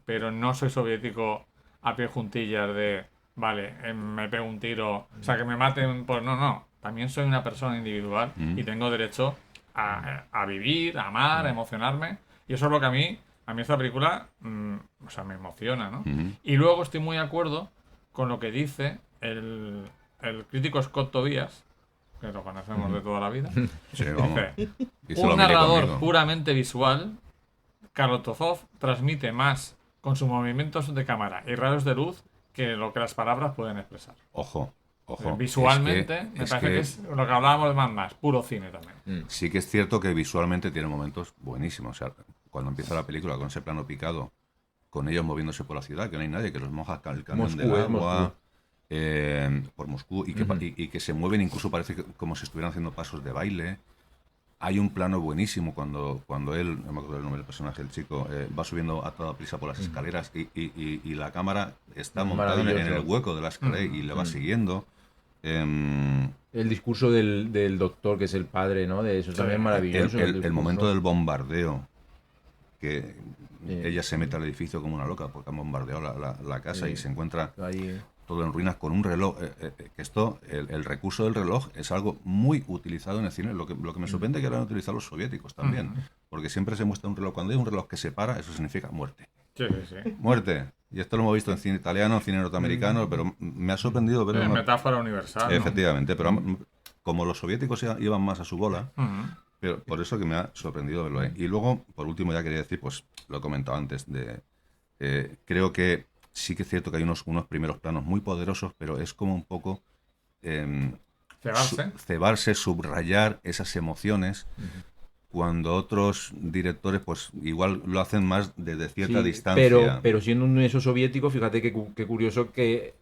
pero no soy soviético a pie juntillas de, vale, me pego un tiro, o sea, que me maten por... No. También soy una persona individual y tengo derecho a vivir, a amar, a emocionarme. Y eso es lo que a mí esta película, o sea, me emociona, ¿no? Y luego estoy muy de acuerdo con lo que dice el crítico Scott Tobias, que lo conocemos de toda la vida. Sí, vamos. Dice, un narrador puramente visual, Kalatozov transmite más con sus movimientos de cámara y rayos de luz que lo que las palabras pueden expresar. Ojo. Visualmente, me parece que es lo que hablábamos de Mad Max, puro cine también. Sí que es cierto que visualmente tiene momentos buenísimos. O sea, cuando empieza la película con ese plano picado, con ellos moviéndose por la ciudad, que no hay nadie, que los moja el camión del agua... por Moscú y que se mueven, incluso parece como si estuvieran haciendo pasos de baile. Hay un plano buenísimo cuando él, no me acuerdo el nombre del personaje, el chico, va subiendo a toda prisa por las escaleras y la cámara está montada en el hueco de la escalera y le va siguiendo. El discurso del doctor, que es el padre, ¿no? De eso también es maravilloso. El momento del bombardeo, que ella se mete al edificio como una loca porque han bombardeado la casa y se encuentra ahí todo en ruinas con un reloj. Que esto, el recurso del reloj es algo muy utilizado en el cine. Lo que me sorprende es que lo han utilizado los soviéticos también, porque siempre se muestra un reloj. Cuando hay un reloj que se para, eso significa muerte. Sí. Muerte. Y esto lo hemos visto en cine italiano, en cine norteamericano, pero me ha sorprendido ver Es metáfora universal, ¿no? Efectivamente, pero como los soviéticos iban más a su bola, pero por eso que me ha sorprendido verlo ahí. Y luego, por último, ya quería decir, pues lo he comentado antes, creo que sí que es cierto que hay unos primeros planos muy poderosos, pero es como un poco cebarse, subrayar esas emociones, cuando otros directores pues igual lo hacen más desde cierta distancia. Pero siendo un eso soviético, fíjate qué curioso que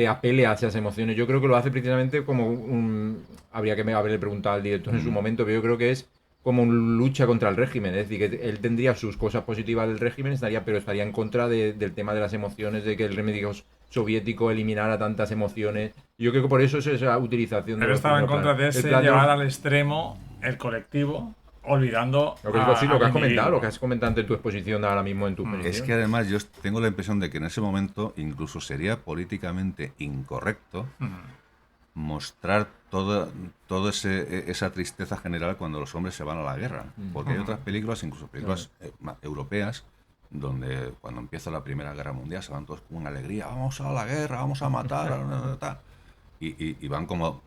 apele a esas emociones. Yo creo que lo hace precisamente como habría que haberle preguntado al director en su momento, pero yo creo que es como una lucha contra el régimen. Es decir, que él tendría sus cosas positivas del régimen, pero estaría en contra del tema de las emociones, de que el régimen soviético eliminara tantas emociones. Yo creo que por eso es esa utilización de Él estaba en contra de ese llevar al extremo el colectivo, olvidando lo que has comentado ante tu exposición ahora mismo en tu exposición. Es que además yo tengo la impresión de que en ese momento incluso sería políticamente incorrecto mostrar toda esa tristeza general cuando los hombres se van a la guerra, porque hay otras películas, incluso películas europeas, donde cuando empieza la Primera Guerra Mundial se van todos con una alegría, vamos a la guerra, vamos a matar, y van como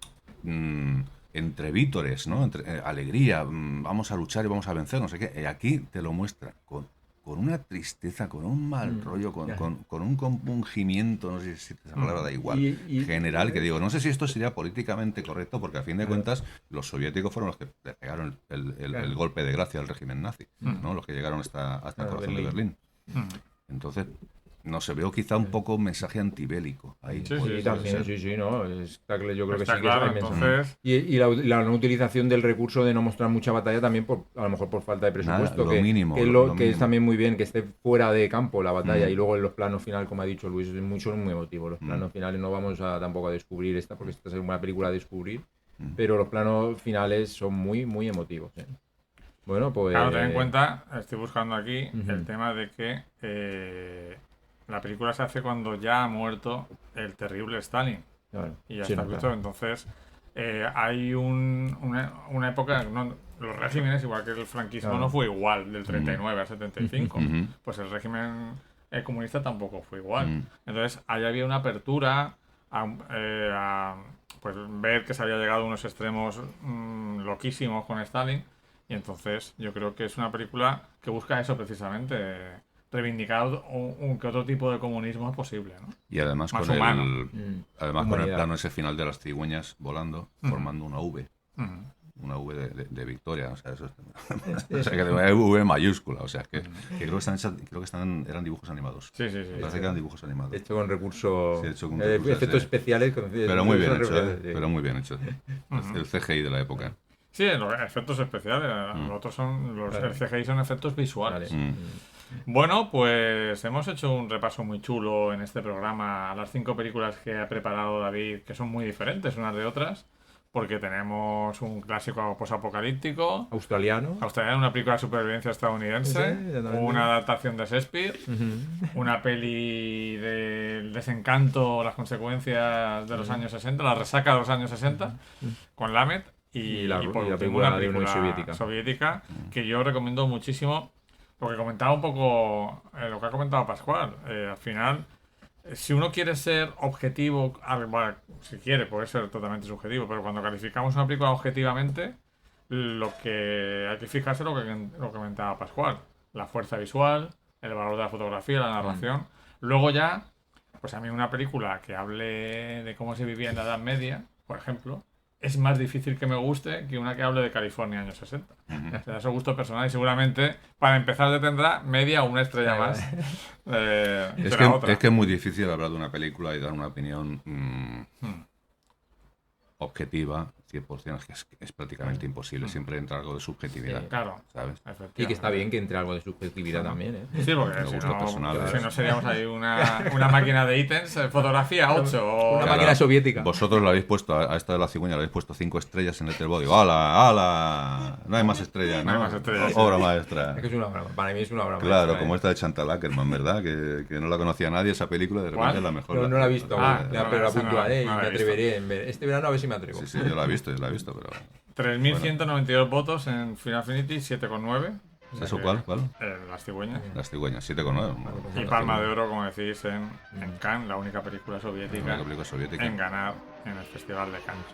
entre vítores, ¿no? Entre alegría, vamos a luchar y vamos a vencer, no sé qué. Y aquí te lo muestra con una tristeza, con un mal rollo, con un compungimiento, no sé si esa palabra da igual, general, que digo, no sé si esto sería políticamente correcto, porque a fin de cuentas los soviéticos fueron los que le pegaron el golpe de gracia al régimen nazi, ¿no? Los que llegaron hasta el corazón de Berlín. Entonces, no sé, veo quizá un poco un mensaje antibélico ahí. Sí, no, yo creo que sí que claro, hay mensaje. Y la no utilización del recurso de no mostrar mucha batalla también, a lo mejor por falta de presupuesto, que es también muy bien que esté fuera de campo la batalla, y luego en los planos finales, como ha dicho Luis, son muy emotivos. Los planos finales no vamos tampoco a descubrir porque esta es una película a descubrir, pero los planos finales son muy, muy emotivos. Bueno, pues... Claro, ten en cuenta, estoy buscando aquí el tema de que la película se hace cuando ya ha muerto el terrible Stalin. Claro, y ya está visto. Entonces, hay una época... los regímenes, igual que el franquismo, no fue igual del 39 al 75. Pues el régimen comunista tampoco fue igual. Entonces, ahí había una apertura a pues ver que se había llegado a unos extremos loquísimos con Stalin. Y entonces yo creo que es una película que busca eso precisamente, reivindicar que otro tipo de comunismo es posible, ¿no? Y además más con humano. Con el plano ese final de las cigüeñas volando, formando una V. Una V de victoria, o sea, eso o sea, que de V mayúscula, o sea, que creo que eran dibujos animados. Sí. Parece que eran dibujos animados. Hecho con recursos, efectos especiales. Pero muy bien hecho, pero muy bien hecho. El CGI de la época. Sí, los efectos especiales. Los otros el CGI son efectos visuales. Bueno, pues hemos hecho un repaso muy chulo en este programa a las 5 películas que ha preparado David, que son muy diferentes unas de otras, porque tenemos un clásico posapocalíptico australiano, una película de supervivencia estadounidense, una adaptación de Shakespeare, una peli del desencanto, las consecuencias de los años 60, la resaca de los años 60, con Lamet. Y por último, una película soviética que yo recomiendo muchísimo, porque comentaba un poco lo que ha comentado Pascual. Al final, si uno quiere ser objetivo, bueno, si quiere, puede ser totalmente subjetivo, pero cuando calificamos una película objetivamente, lo que hay que fijarse es lo que comentaba Pascual: la fuerza visual, el valor de la fotografía, la narración. Luego ya, pues a mí una película que hable de cómo se vivía en la Edad Media, por ejemplo, es más difícil que me guste que una que hable de California años 60. O sea, eso es gusto personal, y seguramente para empezar tendrá media o una estrella más. Es que es muy difícil hablar de una película y dar una opinión objetiva, 100%, es prácticamente imposible. Siempre entra algo de subjetividad, Claro, ¿sabes? efectivamente. Y que está bien que entre algo de subjetividad también, ¿eh? Sí, porque De si gustos personales. no seríamos ahí una máquina de ítems, fotografía 8 o... Una máquina soviética. Vosotros le habéis puesto, a esta de la cigüeña, le habéis puesto 5 estrellas en Letterboxd. Digo, ¡hala, hala! No hay más estrellas, ¿no? No hay más estrellas. Obra maestra. Es que es una obra, para mí es una obra Claro, maestra, como ¿eh? esta de Chantal Akerman, ¿verdad? Que no la conocía nadie, esa película, de repente ¿Cuál? es la mejor. No la he visto aún, Ah, ya, no, pero la esa no puntuaré la y me he visto. atreveré en ver. Este verano a ver si me atrevo. Sí, yo la he visto, pero... 3.192 votos en Final Affinity, 7,9. ¿Eso cuál? Las cigüeñas. Las cigüeñas, 7,9. Y Palma de Oro, como decís, en Cannes, la única película La soviética película soviética. en ganar en el Festival de Cannes.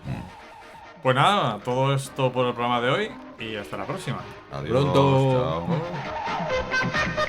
Pues nada, todo esto por el programa de hoy y hasta la próxima. Adiós, Pronto. chao.